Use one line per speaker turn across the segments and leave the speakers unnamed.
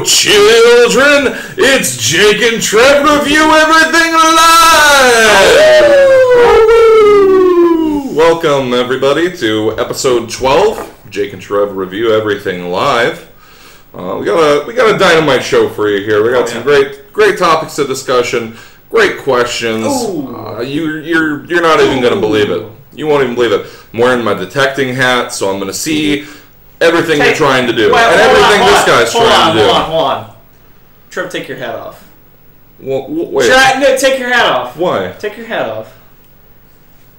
children, it's Jake and Trev Review Everything Live! Welcome, everybody, to episode 12, Jake and Trev Review Everything Live. We got a dynamite show for you here. We got some great topics of discussion, great questions. You're not even going to believe it. You won't even believe it. I'm wearing my detecting hat, so I'm going to see everything you're trying to do. And everything this guy's trying to do.
Hold on. Trev, take your hat off.
Well, wait.
No, take your hat off.
Why?
Take your hat off.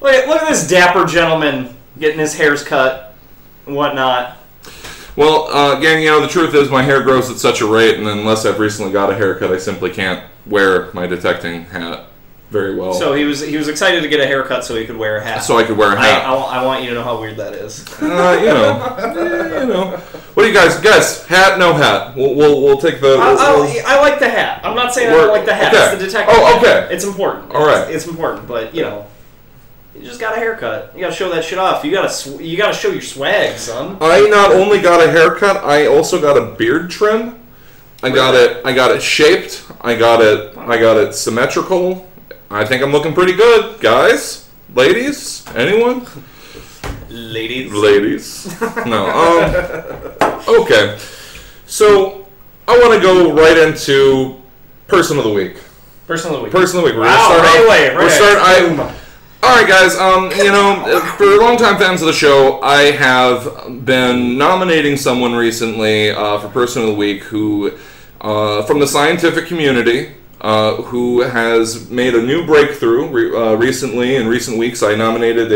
Look at this dapper gentleman getting his hairs cut and whatnot.
Well, gang, the truth is my hair grows at such a rate, and unless I've recently got a haircut, I simply can't wear my detecting hat very well.
So he was excited to get a haircut so he could wear a hat.
So I could wear a hat.
I want you to know how weird that is.
What do you guys? Hat, no hat. We'll take the.
I like the hat. I'm not saying I don't like the hat.
Okay.
It's the detective.
Oh, okay.
It's important.
All right.
It's important, but you just got a haircut. You gotta show that shit off. You gotta show your swag, son.
I not only got a haircut, I also got a beard trim. I got it shaped. I got it symmetrical. I think I'm looking pretty good, guys, ladies, anyone? Ladies. No. Okay. So I want to go right into person of the week.
Person of the week.
We're
wow,
gonna start. All right, guys. For longtime fans of the show, I have been nominating someone recently for Person of the Week who, from the scientific community, who has made a new breakthrough recently. In recent weeks, I nominated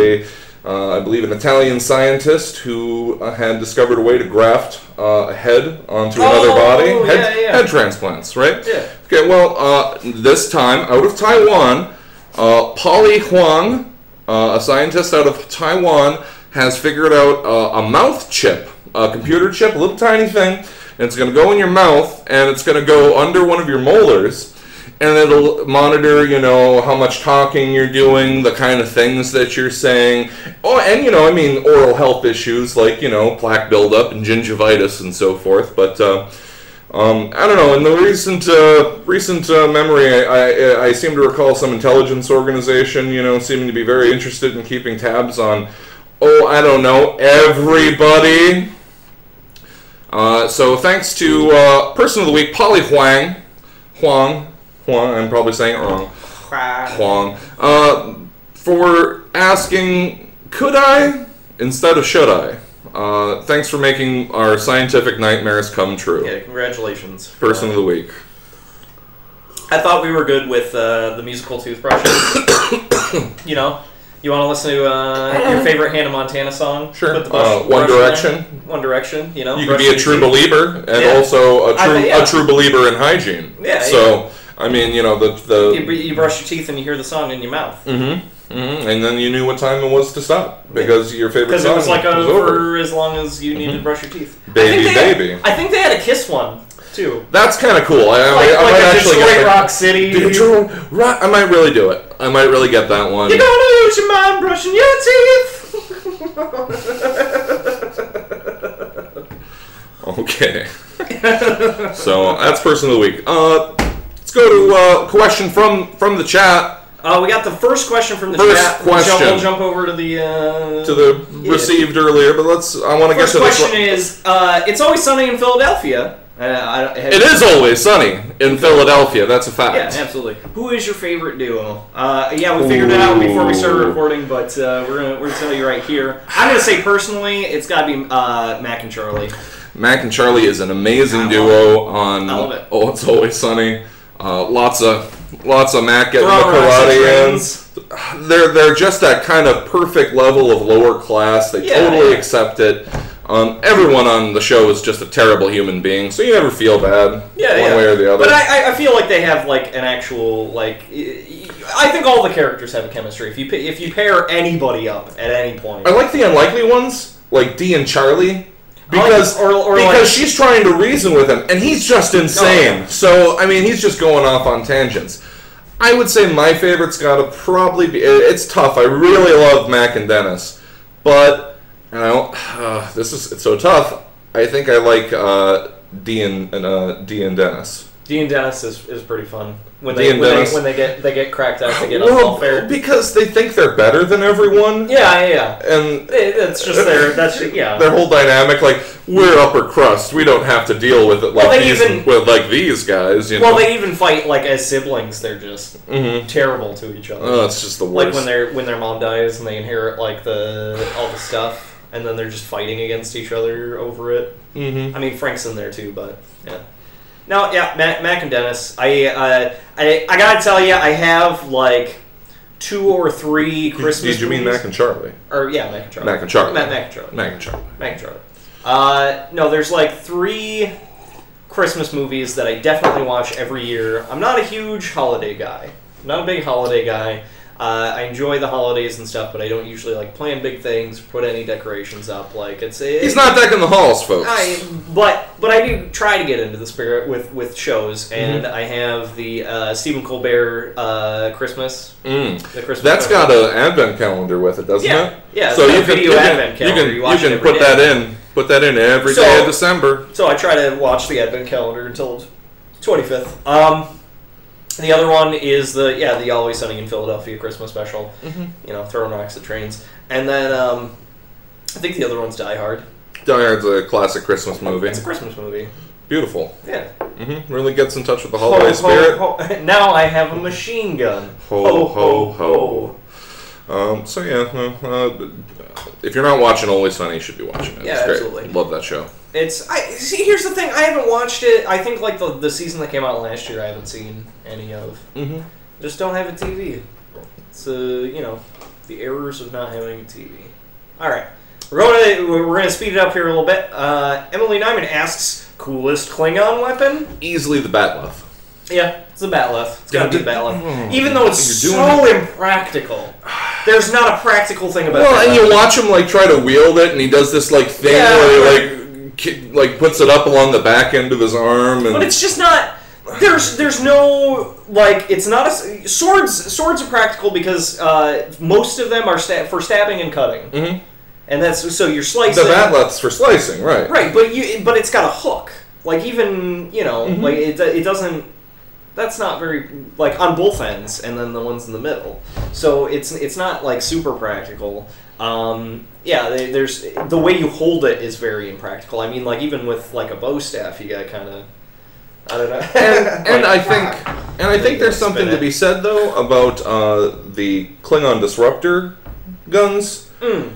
I believe, an Italian scientist who had discovered a way to graft a head onto another body. Head transplants, right? Yeah. Okay. Well, this time out of Taiwan. Polly Huang, a scientist out of Taiwan, has figured out a mouth chip, a computer chip, a little tiny thing, and it's going to go in your mouth, and it's going to go under one of your molars, and it'll monitor, how much talking you're doing, the kind of things that you're saying. Oh, and, oral health issues like, plaque buildup and gingivitis and so forth, but... I don't know. In the recent memory, I seem to recall some intelligence organization, seeming to be very interested in keeping tabs on, I don't know, everybody. So thanks to Person of the Week, Polly Huang, I'm probably saying it wrong, Huang, for asking, could I instead of should I? Thanks for making our scientific nightmares come true.
Yeah, congratulations.
Person of the Week.
I thought we were good with the musical Toothbrushes. You want to listen to your favorite Hannah Montana song?
Sure. One Direction.
One Direction,
You can be a true believer and also a true believer in hygiene.
Yeah.
So, I mean,
You brush your teeth and you hear the song in your mouth.
Mm-hmm. Mm-hmm. And then you knew what time it was to stop because your favorite song
was over as long as you needed to brush your teeth.
Baby.
I think they had a Kiss one too.
That's kind of cool. I
might actually Detroit Rock City.
Detroit Rock. I might really do it. I might really get that one.
You're gonna lose your mind brushing your teeth.
Okay. So that's Person of the Week. Let's go to a question from the chat.
We got the first question from the chat. We'll jump over to the
received earlier, but I want to get to this.
First question is, it's always sunny in Philadelphia.
It is always sunny in Philadelphia. That's a fact.
Yeah, absolutely. Who is your favorite duo? We figured it out before we started recording, but we're gonna tell you right here. I'm gonna say personally, it's got to be Mac and Charlie. Mac and Charlie
is an amazing duo on.
I love it.
Oh, It's Always Sunny. Lots of Mac getting the karate in. They're just that kind of perfect level of lower class. They totally accept it. Everyone on the show is just a terrible human being, so you never feel bad one way or the other.
But I feel like they have an actual I think all the characters have a chemistry. If you pair anybody up at any point,
I like the unlikely ones like Dee and Charlie. Because she's trying to reason with him, and he's just insane. Oh. So, I mean, he's just going off on tangents. I would say my favorite's got to probably be... It's tough. I really love Mac and Dennis. But, it's so tough. I think I like D and Dennis.
D and Dennis is pretty fun. When they get cracked out to get on welfare.
Because they think they're better than everyone.
Yeah.
And
it's just their
whole dynamic, like, we're upper crust, we don't have to deal with it like these guys, you know.
Well, they even fight like as siblings, they're just terrible to each other.
Oh, it's just the worst.
Like when their mom dies and they inherit like all the stuff, and then they're just fighting against each other over it. I mean, Frank's in there too, but yeah. No, yeah, Mac and Dennis. I gotta tell you, I have like 2 or 3 Christmas.
Did you mean Mac and Charlie?
Or yeah, Mac and Charlie.
Mac and Charlie.
Mac and Charlie.
Mac and Charlie.
Mac and Charlie. No, there's like 3 Christmas movies that I definitely watch every year. I'm not a huge holiday guy. I'm not a big holiday guy. I enjoy the holidays and stuff, but I don't usually like plan big things, put any decorations up. Like
he's not decking the halls, folks.
But I do try to get into the spirit with shows, and I have the Stephen Colbert Christmas. The Christmas.
That's got an advent calendar with it, doesn't it?
Yeah. So you can advent calendar. You can
put that in. Put that in every day of December.
So I try to watch the advent calendar until 25th. The other one is the Always Sunny in Philadelphia Christmas special. You know, throwing rocks at trains. And then I think the other one's Die Hard.
Die Hard's a classic Christmas movie.
It's a Christmas movie.
Beautiful.
Yeah.
Really gets in touch with the holiday spirit.
Now I have a machine gun.
Ho, ho, ho. So yeah, if you're not watching Always Sunny, you should be watching it.
Yeah,
it's great.
absolutely.
Love that show.
See, here's the thing. I haven't watched it. I think like the season that came out last year, I haven't seen any of. Just don't have a TV. It's you know, the errors of not having a TV. All right, we're gonna speed it up here a little bit. Emily Nyman asks, coolest Klingon weapon?
Easily the Batleth.
Yeah, it's the Batleth. It's gotta be the Batleth. Even though it's so impractical. There's not a practical thing about it.
Well, and you watch him like try to wield it, and he does this like thing where he like puts it up along the back end of his arm.
But it's just not. There's no like. It's not a swords. Swords are practical because most of them are for stabbing and cutting. And that's so you're slicing.
The Batleth's for slicing, right?
Right, but it's got a hook. Like even like it doesn't. That's not very like on both ends, and then the ones in the middle. So it's not like super practical. There's the way you hold it is very impractical. I mean, like even with like a bow staff, you got kind of I don't know.
and I think there's something to be said though about the Klingon disruptor guns.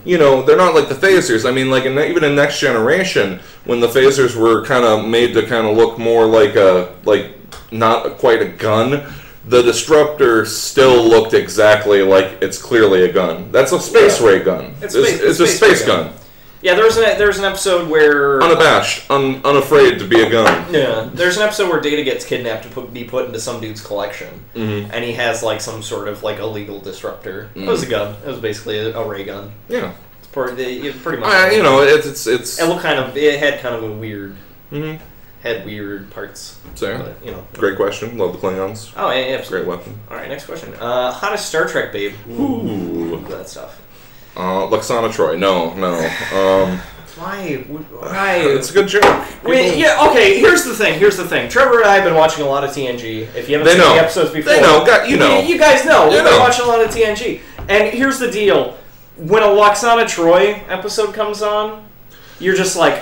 You know, they're not like the phasers. I mean, like even in Next Generation, when the phasers were kind of made to kind of look more like not quite a gun, the disruptor still looked exactly like it's clearly a gun. That's a space ray gun. It's a space gun.
Yeah, there's an episode where
unabashed, unafraid to be a gun.
Yeah, there's an episode where Data gets kidnapped to be put into some dude's collection, and he has like some sort of like illegal disruptor. It was a gun. It was basically a ray gun.
Yeah,
it's pretty much.
You know, it's.
It looked it had kind of a weird. Had weird parts.
So,
but, you know.
Great question. Love the Klingons.
Oh, yeah, absolutely.
Great weapon.
All right, next question. Hottest Star Trek babe.
Ooh.
That stuff.
Lexana Troy. No.
Why?
It's a good joke.
Okay, here's the thing. Trevor and I have been watching a lot of TNG. If you haven't seen the episodes before.
They know. You know.
You guys know. We've been watching a lot of TNG. And here's the deal. When a Lexana Troy episode comes on, you're just like,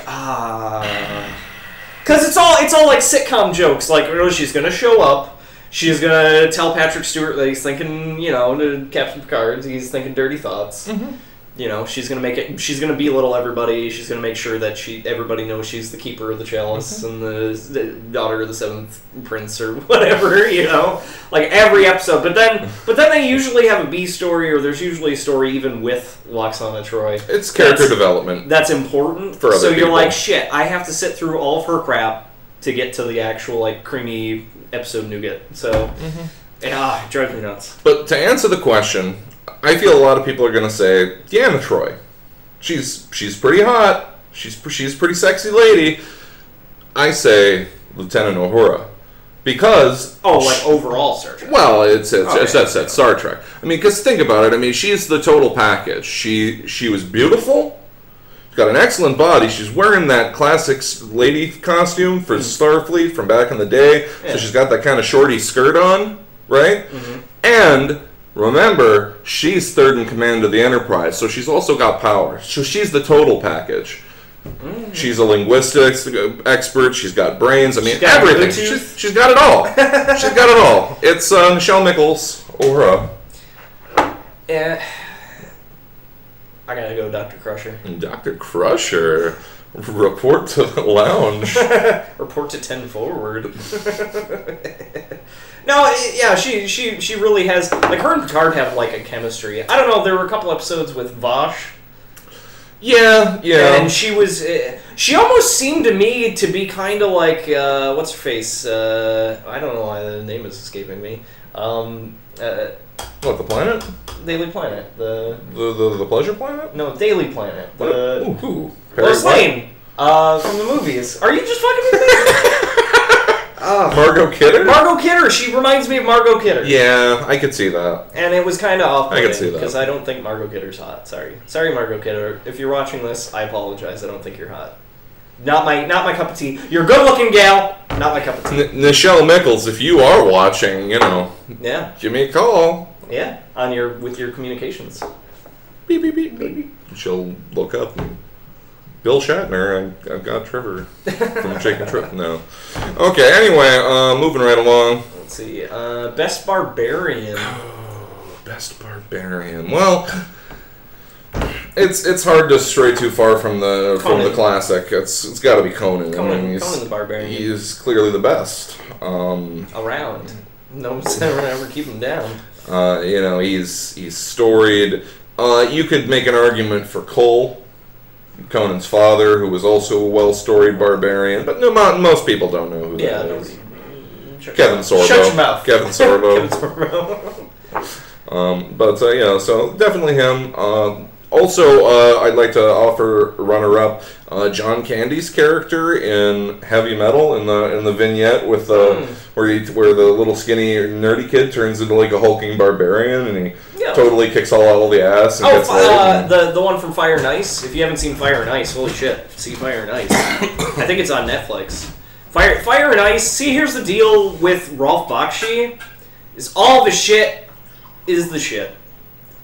because it's all like sitcom jokes. Like, she's gonna show up, she's gonna tell Patrick Stewart that he's thinking, to Captain Picard, he's thinking dirty thoughts. She's gonna belittle everybody. She's gonna make sure that everybody knows she's the keeper of the chalice and the daughter of the seventh prince or whatever. Like every episode. But then they usually have a B story, or there's usually a story even with Lwaxana Troy.
It's character development.
That's important.
For other people.
You're like, shit, I have to sit through all of her crap to get to the actual like creamy episode nougat. So it drives me nuts.
But to answer the question, I feel a lot of people are going to say Deanna Troy. She's pretty hot. She's pretty sexy lady. I say Lieutenant Uhura. Because...
overall Star Trek.
Well, it's Star Trek. I mean, because think about it. I mean, she's the total package. She was beautiful. got an excellent body. She's wearing that classic lady costume for Starfleet from back in the day. Yeah. So she's got that kind of shorty skirt on, right? Mm-hmm. And remember, she's third in command of the Enterprise, so she's also got power. So she's the total package. Mm. She's a linguistics expert. She's got brains. I mean, everything. She's got it all. She's got it all. It's Nichelle Nichols, Aura.
Yeah. I gotta go Dr. Crusher.
Dr. Crusher. Report to the lounge.
Report to 10 forward. No, yeah, she really has, like, her and Picard have, like, a chemistry. I don't know, there were a couple episodes with Vosh.
Yeah.
And she was, she almost seemed to me to be kind of like, what's her face? I don't know why the name is escaping me.
What, the planet?
Daily Planet.
The Pleasure Planet?
No, Daily Planet.
Who?
Lois Lane. From the movies. Are you just fucking with me?
Margot Kidder?
Margot Kidder. She reminds me of Margot Kidder.
Yeah, I could see that.
And it was kind of off-putting.
I could see that.
Because I don't think Margot Kidder's hot. Sorry, Margot Kidder. If you're watching this, I apologize. I don't think you're hot. Not my cup of tea. You're a good-looking gal. Not my cup of tea.
Nichelle Nichols, if you are watching,
yeah,
give me a call.
Yeah, with your communications.
Beep, beep, beep, beep. She'll look up and Bill Shatner. I've got Trevor from J&TRE now. Okay, anyway, moving right along.
Let's see. Best Barbarian.
Best Barbarian. Well, it's hard to stray too far from the classic. It's got to be Conan.
Conan the Barbarian.
He's clearly the best.
Around. No one's ever keep him down.
He's storied. You could make an argument for Cole, Conan's father, who was also a well-storied barbarian, but most people don't know who that is. Kevin Sorbo.
Shut your mouth.
Kevin Sorbo.
Kevin
Sorbo. So definitely him. Also, I'd like to offer runner-up John Candy's character in Heavy Metal in the vignette with where the little skinny nerdy kid turns into like a hulking barbarian and he totally kicks all the ass. And gets
the one from Fire and Ice. If you haven't seen Fire and Ice, holy shit, see Fire and Ice. I think it's on Netflix. Fire and Ice. See, here's the deal with Ralph Bakshi: is all the shit is the shit.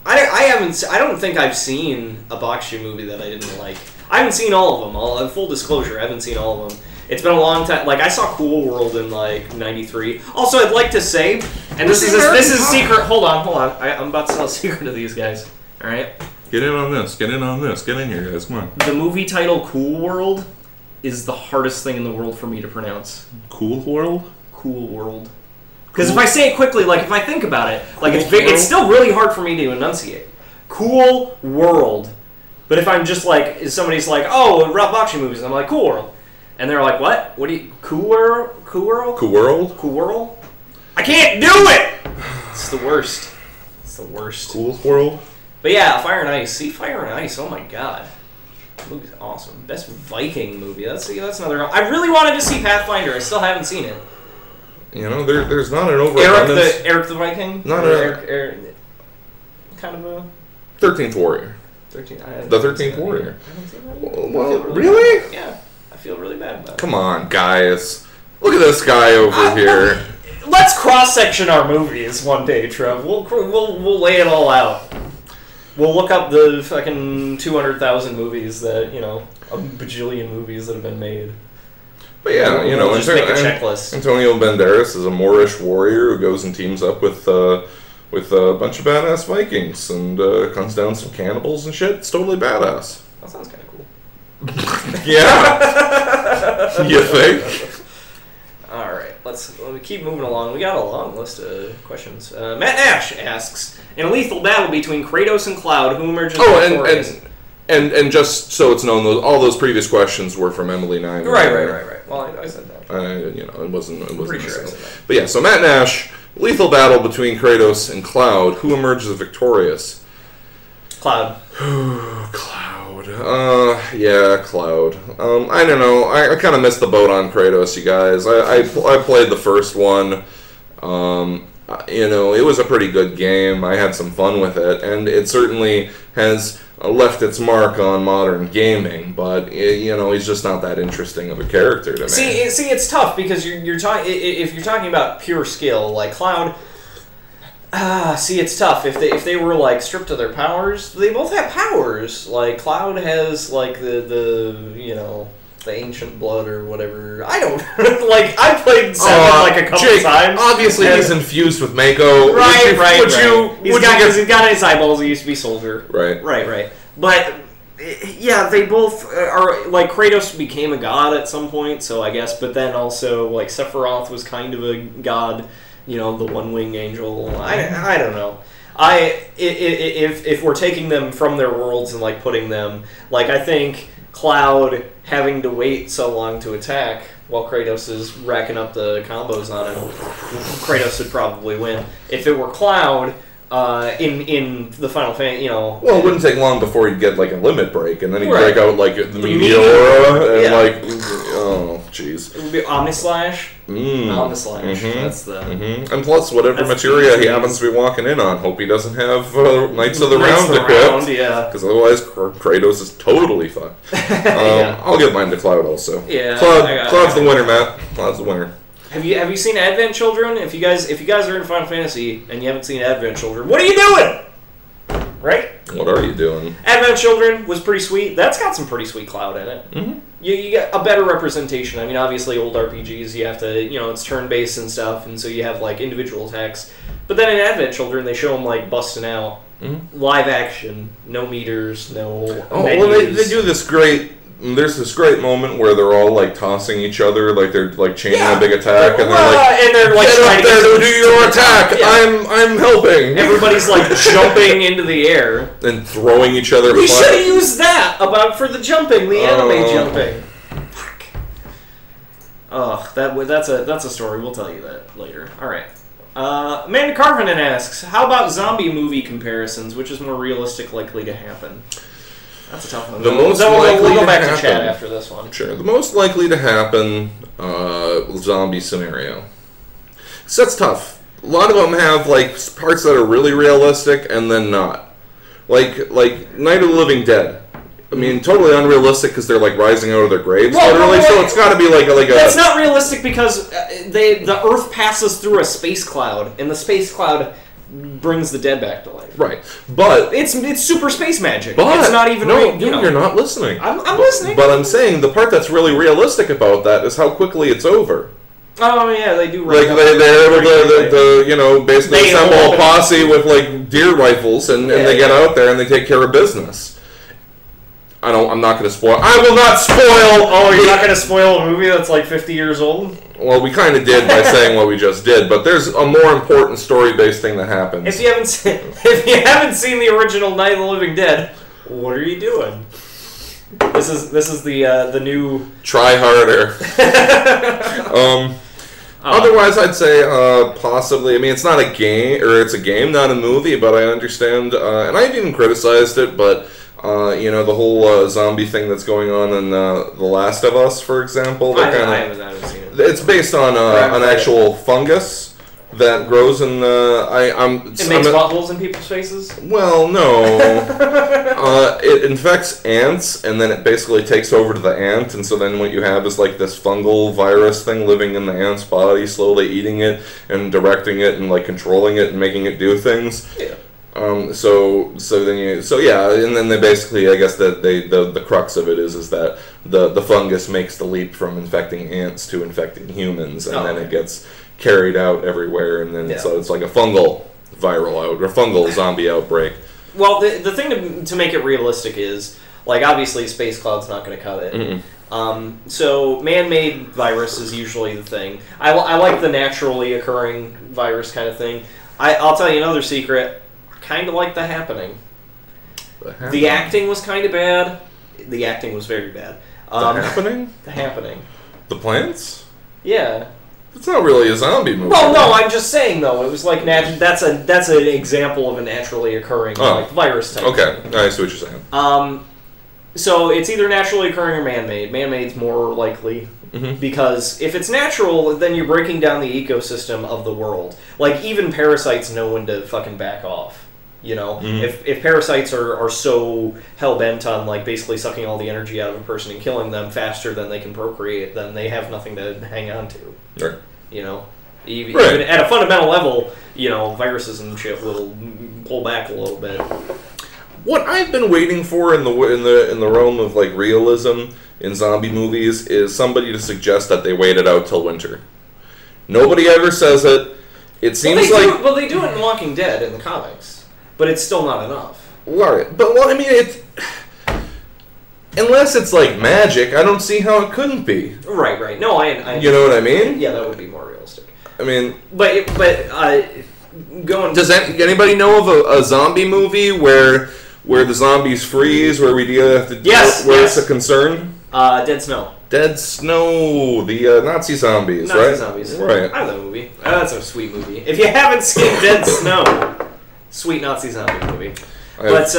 I don't think I've seen a Bakshi movie that I didn't like. I haven't seen all of them. Full disclosure, I haven't seen all of them. It's been a long time. Like, I saw Cool World in, like, 93. Also, I'd like to say, and this is a secret. Hold on. I'm about to tell a secret to these guys. All right?
Get in on this. Get in here, guys. Come on.
The movie title Cool World is the hardest thing in the world for me to pronounce.
Cool World?
Cool World. Because if I say it quickly, like, if I think about it, like, it's still really hard for me to enunciate. Cool World. But if I'm just like, if somebody's like, oh, Ralph Bakshi movies, and I'm like, Cool World. And they're like, what? What do you, Cool World? Cool World?
Cool World?
Cool World? I can't do it! It's the worst. It's the worst.
Cool World?
But yeah, Fire and Ice. See, Fire and Ice, oh my god. That movie's awesome. Best Viking movie. That's another. I really wanted to see Pathfinder. I still haven't seen it.
There's not an overabundance.
Eric the Viking?
Not
Eric, kind of a...
13th Warrior.
The
13th Warrior.
I haven't seen that.
Well, really?
Yeah. I feel really bad about it.
Come on, guys. Look at this guy over here.
Let's cross-section our movies one day, Trev. We'll lay it all out. We'll look up the fucking 200,000 movies that, a bajillion movies that have been made.
But yeah,
we'll just make a checklist.
Antonio Banderas is a Moorish warrior who goes and teams up with a bunch of badass Vikings and guns down some cannibals and shit. It's totally badass.
That sounds kind of cool.
Yeah. You think?
All right, let's keep moving along. We got a long list of questions. Matt Nash asks, in a lethal battle between Kratos and Cloud, who emerges victorious?
And just so it's known, all those previous questions were from Emily Nine.
Right. Well, I said that.
It wasn't.
Pretty sure I said that.
But yeah, so Matt Nash, lethal battle between Kratos and Cloud. Who emerges victorious?
Cloud.
Cloud. Yeah, Cloud. I don't know. I kind of missed the boat on Kratos, you guys. I played the first one. It was a pretty good game. I had some fun with it, and it certainly has left its mark on modern gaming, but he's just not that interesting of a character to me.
See, it's tough because you're talking if you're talking about pure skill, like Cloud. See, it's tough. If they were like stripped of their powers, they both have powers. Like Cloud has like the ancient blood or whatever. I don't like. I played 7 like a couple times.
Obviously, he's infused with Mako.
Right. He's got his eyeballs. He used to be soldier.
Right.
But yeah, they both are like Kratos became a god at some point. So I guess, but then also like Sephiroth was kind of a god. The one-wing angel. I don't know. If we're taking them from their worlds and like putting them like I think Cloud having to wait so long to attack while Kratos is racking up the combos on him, Kratos would probably win. If it were Cloud in the Final Fantasy,
Well, it wouldn't take long before he'd get like a limit break, and then he'd break out like the Meteora, and like, oh, jeez.
It would be Omnislash. Omnislash. That's the.
And plus, whatever materia he happens to be walking in on, hope he doesn't have Knights of the Round equipped.
Yeah.
Because otherwise, Kratos is totally fucked. I'll give mine to Cloud also.
Yeah.
Cloud's the winner, Matt. Cloud's the winner.
Have you seen Advent Children? If you guys are in Final Fantasy and you haven't seen Advent Children, what are you doing? Right?
What are you doing?
Advent Children was pretty sweet. That's got some pretty sweet Cloud in it. Mm-hmm. You get a better representation. I mean, obviously, old RPGs, you have to, it's turn-based and stuff, and so you have, like, individual attacks. But then in Advent Children, they show them, like, busting out. Mm-hmm. Live action. No meters, no menus.
Well, they do this great... There's this great moment where they're all like tossing each other, like they're like chaining a big attack, and they're like, "Get up there to do your attack! Yeah. I'm helping."
Everybody's like jumping into the air
and throwing each other.
We should have used that for the jumping, the anime jumping. Fuck. Ugh, that's a story. We'll tell you that later. All right. Amanda Carvinen asks, "How about zombie movie comparisons? Which is more realistic, likely to happen?" That's a tough one. We'll go back to chat after this one.
Sure. The most likely to happen zombie scenario. So that's tough. A lot of them have like parts that are really realistic and then not. Like Night of the Living Dead. I mean, totally unrealistic because they're like rising out of their graves, literally. So it's got to be like a.
That's not realistic because the Earth passes through a space cloud, and the space cloud brings the dead back to life.
Right, but
it's super space magic.
But
it's not even.
You're not listening.
I'm listening.
But I'm saying the part that's really realistic about that is how quickly it's over.
Oh yeah, they do.
Like they're able to basically assemble a posse with like deer rifles, and they get out there and they take care of business. I'm not going to spoil. I will not spoil.
Oh, you're not going to spoil a movie that's like 50 years old?
Well, we kind of did by saying what we just did, but there's a more important story-based thing that happens.
If you haven't seen the original Night of the Living Dead, what are you doing? This is the new.
Try harder. Otherwise, I'd say possibly. I mean, it's not a game, or it's a game, not a movie. But I understand, and I've even criticized it, but. The whole zombie thing that's going on in The Last of Us, for example.
I haven't seen it.
It's based on an actual fungus that grows in
It makes buttholes in people's faces?
Well, no. It infects ants, and then it basically takes over to the ant, and so then what you have is like this fungal virus thing living in the ant's body, slowly eating it, and directing it, and like controlling it, and making it do things.
Yeah.
And then they basically, I guess that the crux of it is that the fungus makes the leap from infecting ants to infecting humans, and then it gets carried out everywhere, and then so it's like a fungal fungal zombie outbreak.
Well, the thing to make it realistic is, like, obviously Space Cloud's not going to cut it. Mm-hmm. So man-made virus is usually the thing. I like the naturally occurring virus kind of thing. I'll tell you another secret. Kind of like The Happening. The acting was kind of bad. The acting was very bad.
The Happening?
The Happening.
The plants?
Yeah.
It's not really a zombie movie.
Well, no, I'm just saying though. It was like that's an example of a naturally occurring like virus type.
Okay,
thing.
I see what you're saying.
So it's either naturally occurring or man-made. Man-made's more likely. Mm-hmm. Because if it's natural, then you're breaking down the ecosystem of the world. Like, even parasites know when to fucking back off. You know, if parasites are so hell-bent on, like, basically sucking all the energy out of a person and killing them faster than they can procreate, then they have nothing to hang on to.
Right.
You know? Even at a fundamental level, you know, viruses and shit will pull back a little bit.
What I've been waiting for in the realm of, like, realism in zombie movies is somebody to suggest that they wait it out till winter. Nobody ever says it. It seems
well, they do it in Walking Dead in the comics. But it's still not enough.
Right. But, well, I mean, unless it's like magic, I don't see how it couldn't be.
Right. No, I
you know what I mean?
Yeah, that would be more realistic.
I mean...
But going...
Does anybody know of a zombie movie where the zombies freeze, where we have to... Where it's a concern?
Dead Snow.
Dead Snow, the Nazi zombies, right?
Nazi zombies.
Right.
I love that movie. That's a sweet movie. If you haven't seen Dead Snow... Sweet Nazi zombie movie. But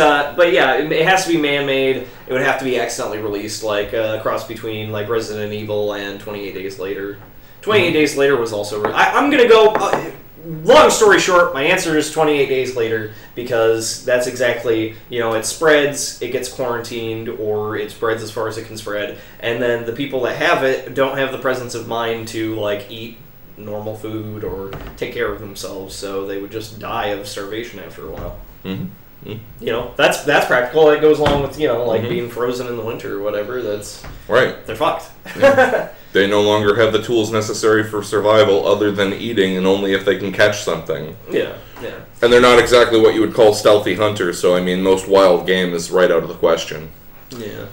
yeah, it has to be man-made. It would have to be accidentally released, like a cross between like Resident Evil and 28 Days Later. 28 Days Later was also... I'm going to go... long story short, my answer is 28 Days Later, because that's exactly, you know, it spreads, it gets quarantined, or it spreads as far as it can spread, and then the people that have it don't have the presence of mind to, like, eat normal food or take care of themselves, so they would just die of starvation after a while. You know, that's practical. That goes along with, you know, like being frozen in the winter or whatever. That's
right.
They're fucked.
They no longer have the tools necessary for survival other than eating, and only if they can catch something.
Yeah.
And they're not exactly what you would call stealthy hunters, so I mean, most wild game is right out of the question.
Yeah.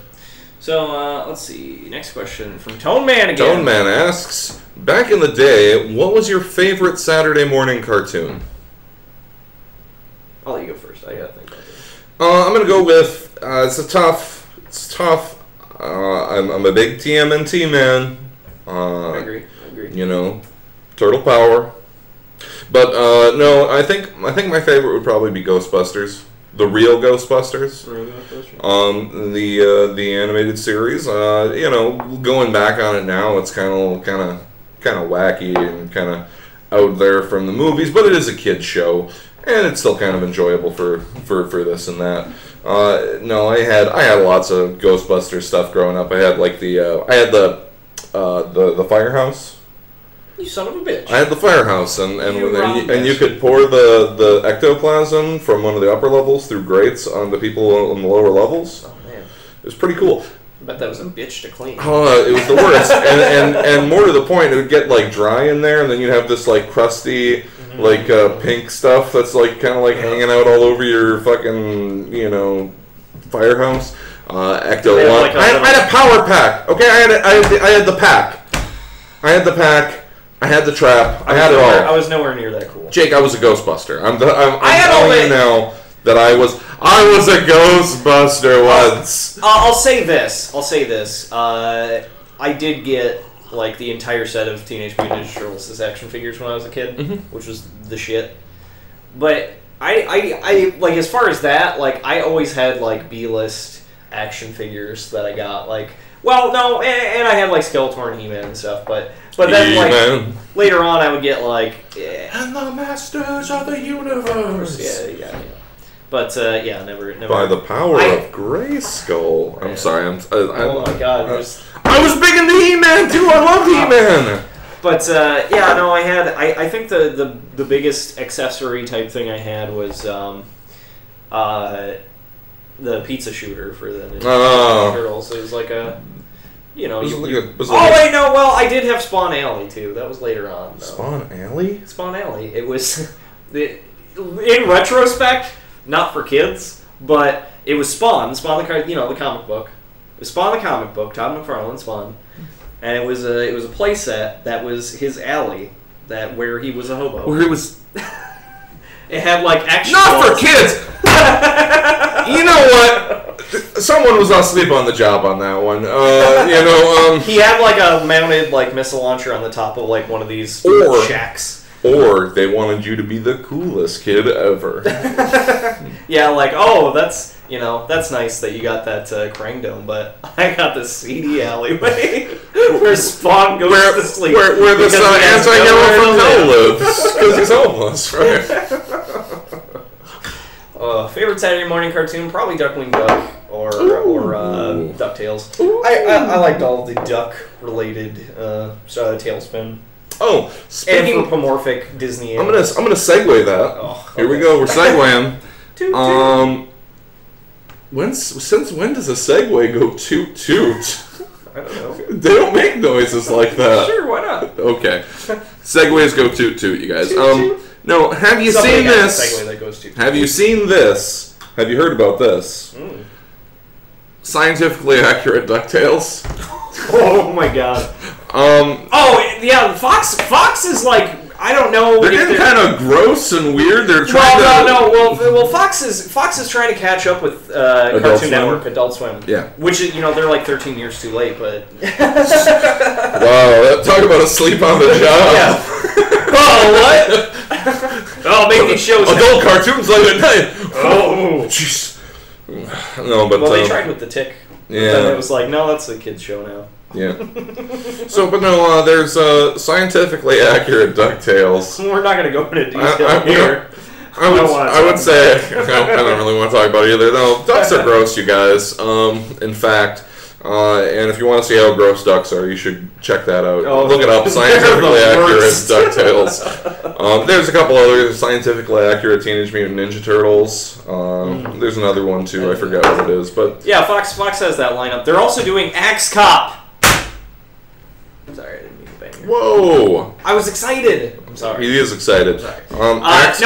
So, let's see. Next question from Tone Man again.
Tone Man asks, back in the day, what was your favorite Saturday morning cartoon?
I'll let you go first. I gotta think about this.
I'm gonna go with, it's tough. I'm a big TMNT man.
I agree.
You know, Turtle Power. But, no, I think my favorite would probably be Ghostbusters. The real Ghostbusters. The animated series. You know, going back on it now, it's kind of wacky and kind of out there from the movies, but it is a kid's show, and it's still kind of enjoyable for this and that. No, I had lots of Ghostbusters stuff growing up. I had like the firehouse.
You son of a bitch.
I had the firehouse, and you could pour the ectoplasm from one of the upper levels through grates on the people on the lower levels. Oh man, it was pretty cool.
I bet that was a bitch to clean.
Oh, it was the worst. and more to the point, it would get like dry in there, and then you'd have this like crusty, like pink stuff that's like kind of like hanging out all over your fucking, you know, firehouse. Ecto one. I had a power pack. Okay, I had the pack. I had the pack. I had the trap. I had it all.
I was nowhere near that cool.
Jake, I was a Ghostbuster. I'm telling you now that I was a Ghostbuster once.
I'll say this. I did get like the entire set of Teenage Mutant Ninja Turtles action figures when I was a kid, which was the shit. But I like, as far as that, like, I always had like B-list action figures that I got, like. Well, no, and I had like Skeletor and He-Man and stuff, but then like later on I would get like
and the Masters of the Universe.
Yeah. But never.
By the power of Grayskull. I'm sorry.
Oh my God!
I was big into He-Man too. I loved He-Man.
But I think the biggest accessory type thing I had was the pizza shooter for the Ninja Turtles. It was like a, you know. I did have Spawn Alley too. That was later on. Though.
Spawn Alley?
Spawn Alley. It was, in retrospect, not for kids, but it was Spawn the comic book. It was Spawn the comic book. Todd McFarlane Spawn, and it was a play set that was his alley, where he was a hobo.
Where it was.
It had like action.
Not for kids. You know what? Someone was asleep on the job on that one.
He had like a mounted like missile launcher on the top of like one of these shacks.
Or they wanted you to be the coolest kid ever.
Yeah, like, that's nice that you got that Krang Dome, but I got the seedy alleyway where Spawn goes to sleep.
Where this anti-hero from hell lives, because he's homeless, right?
favorite Saturday morning cartoon, probably Duckling Duck or DuckTales. I liked all of the duck-related Tailspin.
Oh, speaking
anthropomorphic Disney.
I'm gonna segue that.
Oh, okay.
Here we go. We're segueing. Since when does a Segway go toot toot?
I don't know.
They don't make noises like that.
Sure, why not?
Okay. Segways go toot toot, you guys.
Toot, toot.
No, have you seen this?
Segway that goes toot, toot.
Have you seen this? Have you heard about this? Scientifically accurate DuckTales.
Oh my god. Fox is like, I don't know.
They're getting kind of gross and weird. They're trying
Well, Fox is trying to catch up with Cartoon Network, Adult Swim.
Yeah.
Which is, they're like 13 years too late, but.
Wow, talk about a sleep on the job.
Yeah. Oh, what? Make these shows.
Adult cartoons late at night.
Oh,
jeez. No, but
they tried with The Tick.
Yeah.
Then it was like, no, that's a kid's show now.
Yeah. There's scientifically accurate DuckTales.
We're not going to go into detail here.
I would say I don't really want to talk about it either. No, ducks are gross, you guys. In fact, and if you want to see how gross ducks are, you should check that out. Look it up. Scientifically accurate DuckTales. There's a couple other scientifically accurate Teenage Mutant Ninja Turtles. There's another one too. I forgot what it is, but
yeah, Fox has that lineup. They're also doing Axe Cop. Sorry, I didn't mean to bang here.
Whoa!
I was excited. I'm sorry.
He is excited.
Sorry.
Axe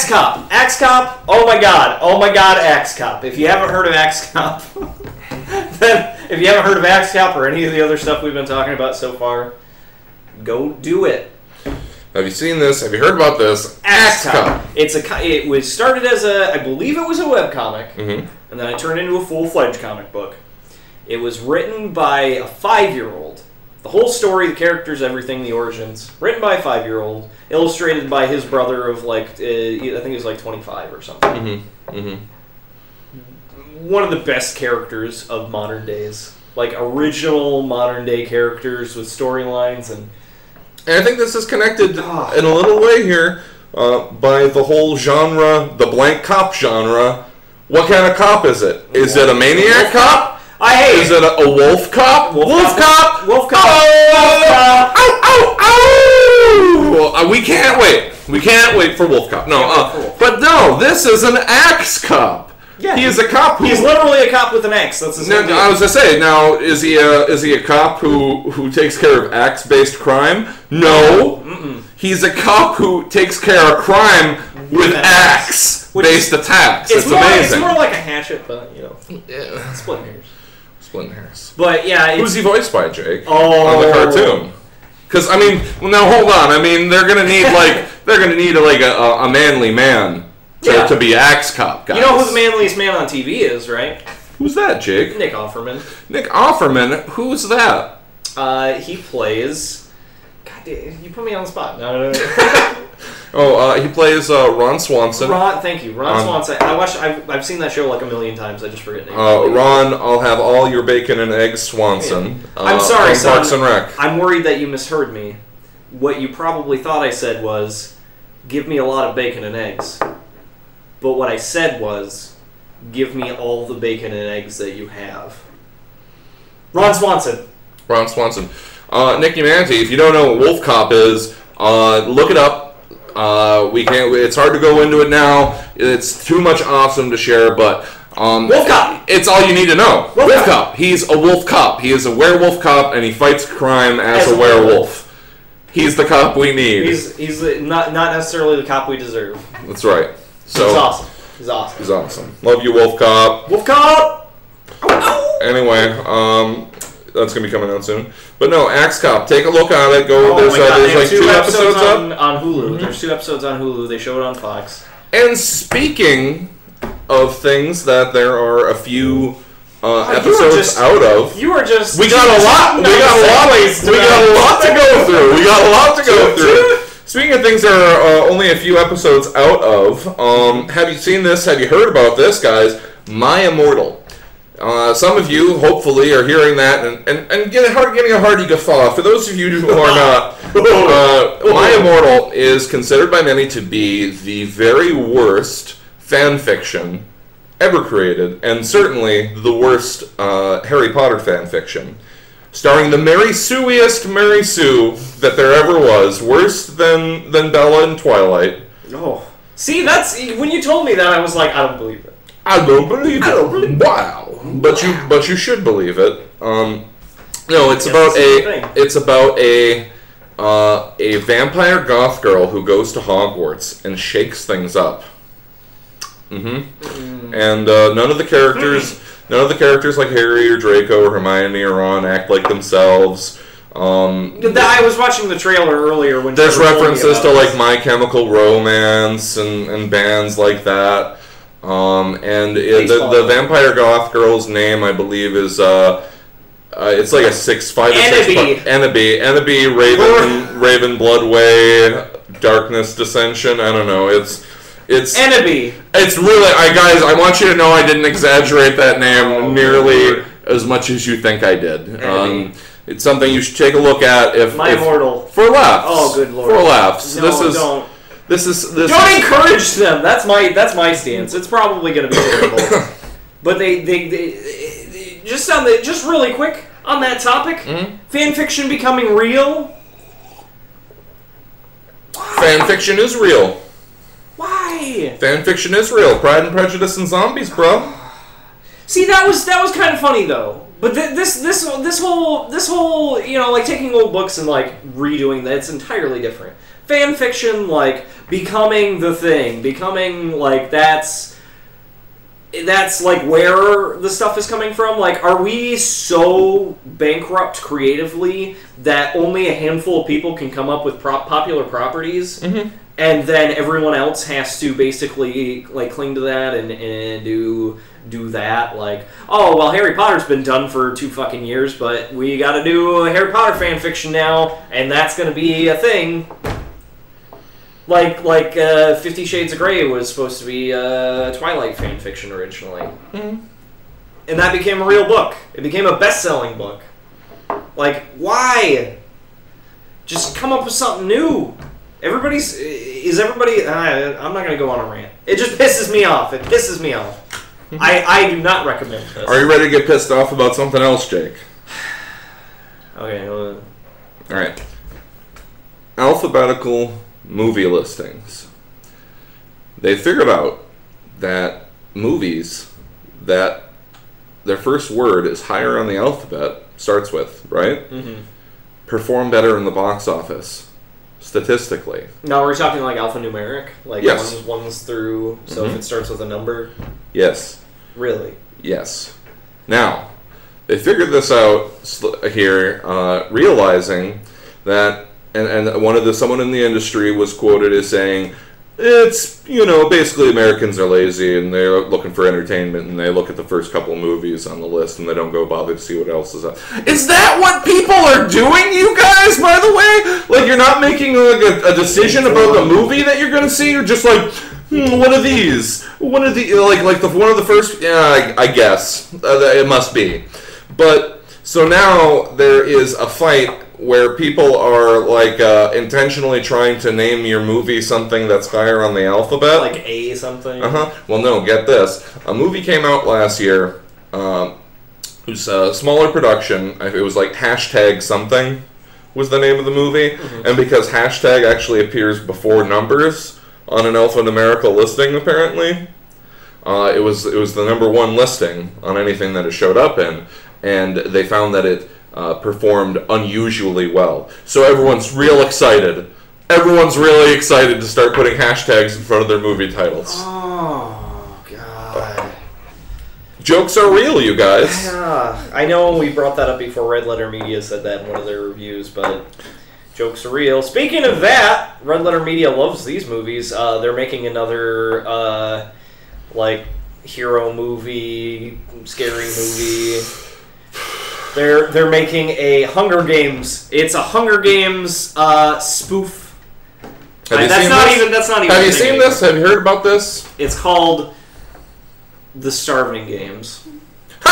Cop. Axe Cop. Oh my god, Axe Cop. If you haven't heard of Axe Cop, then if you haven't heard of Axe Cop or any of the other stuff we've been talking about so far, go do it.
Have you seen this? Have you heard about this?
Axe Cop. It was started as I believe it was a webcomic, and then I turned it into a full-fledged comic book. It was written by a 5-year-old. The whole story, the characters, everything, the origins. Written by a 5-year-old. Illustrated by his brother of I think he was like 25 or something. One of the best characters of modern days. Like original modern day characters with storylines and
I think this is connected in a little way here by the whole genre, the blank cop genre. What kind of cop is it? Is it a maniac cop? Is it a wolf cop? Wolf cop?
Wolf cop!
Oh! We can't wait. We can't wait for wolf cop. No, but no, this is an axe cop.
Yeah,
he is a cop.
He's literally a cop with an axe. That's his name.
I was gonna say. Now, is he a cop who takes care of axe-based crime? No. He's a cop who takes care of crime with axe-based attacks. It's amazing.
It's more like a hatchet, but splitting hairs.
Splitting hairs.
But yeah,
who's he voiced by, Jake? On the cartoon. Because now hold on. They're gonna need a manly man. To be Axe Cop, guys.
You know who the manliest man on TV is, right?
Who's that, Jake?
Nick Offerman.
Nick Offerman? Who's that?
He plays... God damn, you put me on the spot. No.
He plays Ron Swanson.
Thank you. Ron Swanson. I've seen that show like a million times. I just forget names.
Ron, I'll have all your bacon and eggs, Swanson.
Yeah. I'm sorry, son.
Parks and Rec.
I'm worried that you misheard me. What you probably thought I said was, give me a lot of bacon and eggs. But what I said was, give me all the bacon and eggs that you have. Ron Swanson. Nick
Humanity, if you don't know what Wolf Cop is, look it up. It's hard to go into it now. It's too much awesome to share, but
Wolf Cop.
It's all you need to know. Wolf Cop. He's a wolf cop. He is a werewolf cop, and he fights crime as a werewolf. He's the cop we need.
He's not necessarily the cop we deserve.
That's right. So,
He's awesome.
He's awesome. Love you, Wolf Cop.
Wolf Cop!
Anyway, that's going to be coming out soon. But no, Axe Cop. Take a look at it. There's like 2 episodes up.
On Hulu. There's 2 episodes on Hulu. They show it on Fox.
And speaking of things that there are a few episodes out of.
You are just...
We got a lot to go through. Speaking of things that are only a few episodes out of, have you seen this? Have you heard about this, guys? My Immortal. Some of you, hopefully, are hearing that and getting a hearty guffaw. For those of you who are not, My Immortal is considered by many to be the very worst fanfiction ever created, and certainly the worst Harry Potter fan fiction. Starring the Mary Sue-iest Mary Sue that there ever was. Worse than Bella in Twilight.
Oh. See, that's... When you told me that, I was like, I don't believe it.
I don't believe it. Wow. But you should believe it. No, it's about a vampire goth girl who goes to Hogwarts and shakes things up. And none of the characters like Harry or Draco or Hermione or Ron act like themselves.
I was watching the trailer earlier when
there's references to like My Chemical Romance and bands like that. The vampire goth girl's name, I believe, is it's like a 5 or 6 Ennaby, Raven Bloodway, Darkness Dissension. I don't know. It's
Ennaby.
It's really, guys. I want you to know I didn't exaggerate that name nearly as much as you think I did. It's something you should take a look at
Immortal
for laughs.
Oh, good lord!
For laughs.
No, don't encourage them. That's my stance. It's probably going to be terrible. But they just really quick on that topic. Fanfiction becoming real.
Fanfiction is real.
Why?
Fanfiction is real. Pride and Prejudice and zombies, bro.
See, that was kind of funny though. But this whole like taking old books and like redoing that, it's entirely different. Fan fiction, like becoming the thing, becoming like that's like where the stuff is coming from. Like, are we so bankrupt creatively that only a handful of people can come up with popular properties, and then everyone else has to basically like cling to that and do that? Like, oh well, Harry Potter's been done for 2 fucking years, but we got to do a Harry Potter fan fiction now, and that's going to be a thing. Like 50 Shades of Grey was supposed to be Twilight fan fiction originally. And that became a real book. It became a best-selling book. Like, why? Just come up with something new. I'm not going to go on a rant. It just pisses me off. It pisses me off. I do not recommend this.
Are you ready to get pissed off about something else, Jake?
Okay.
All right. Alphabetical movie listings. They figured out that movies that their first word is higher on the alphabet, starts with, right? Perform better in the box office, statistically.
Now, we're talking like alphanumeric? Like
yes.
ones through, so if it starts with a number?
Yes.
Really?
Yes. Now, they figured this out here, realizing that and someone in the industry was quoted as saying, it's, basically Americans are lazy and they're looking for entertainment and they look at the first couple of movies on the list and they don't go bother to see what else is up. Is that what people are doing, you guys, by the way? Like, you're not making like a decision about the movie that you're going to see? You're just like, what are these? What are the, one of the first, yeah, I guess. It must be. But, so now there is a fight where people are like intentionally trying to name your movie something that's higher on the alphabet,
like A something.
Well, no. Get this: a movie came out last year. It was a smaller production. It was like hashtag something was the name of the movie, and because hashtag actually appears before numbers on an alphanumerical listing, apparently, it was the number 1 listing on anything that it showed up in, and they found that it performed unusually well. So everyone's real excited. Everyone's really excited to start putting hashtags in front of their movie titles.
Oh, God.
Jokes are real, you guys.
I know we brought that up before. Red Letter Media said that in one of their reviews, but jokes are real. Speaking of that, Red Letter Media loves these movies. They're making another, hero movie, scary movie. They're making a Hunger Games. It's a Hunger Games spoof.
Have you seen this? Have you heard about this?
It's called The Starving Games.
No,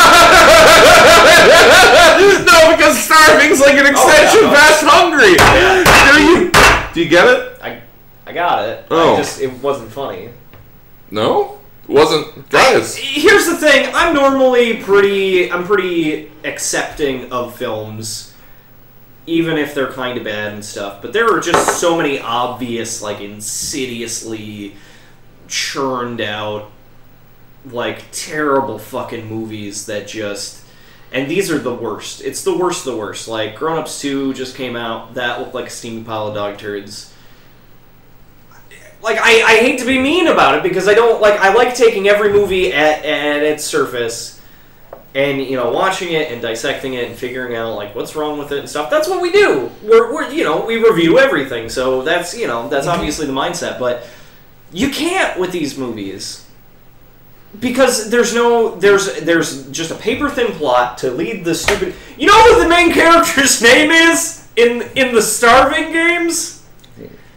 because starving's like an extension past hungry.
Yeah.
Do you get it?
I got it.
Oh.
It wasn't funny.
No? Wasn't, guys.
Here's the thing. I'm pretty accepting of films, even if they're kind of bad and stuff. But there are just so many obvious, like, insidiously churned out, like, terrible fucking movies that just... And these are the worst. It's the worst of the worst. Like, Grown Ups 2 just came out. That looked like a steaming pile of dog turds. Like, I hate to be mean about it, because I don't, like, I like taking every movie at its surface and, you know, watching it and dissecting it and figuring out, like, what's wrong with it and stuff. That's what we do. We're you know, we review everything, so that's, you know, that's obviously the mindset, but you can't with these movies. Because there's just a paper-thin plot to lead the stupid... You know what the main character's name is in the Starving Games?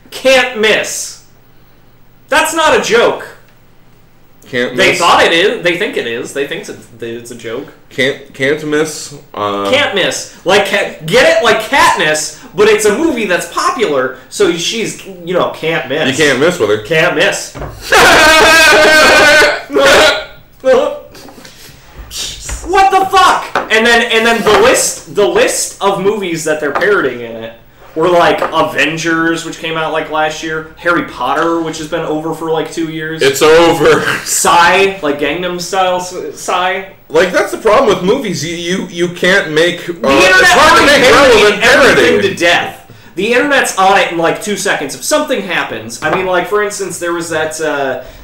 Can't Miss. That's not a joke.
Can't miss.
They thought it is. They think it is. They think it's a joke.
Can't miss.
Can't Miss. Like, get it? Like Katniss, but it's a movie that's popular, so she's, you know, can't miss.
You can't miss with her.
Can't miss. What the fuck? And then the list of movies that they're parodying in it were like Avengers, which came out like last year, Harry Potter, which has been over for like 2 years.
It's over.
Psy, like Gangnam Style Psy.
Like, that's the problem with movies. You can't make...
The internet
it's hard to make relevant
everything
parody.
to death. The internet's on it in like 2 seconds. If something happens, I mean, like, for instance, there was that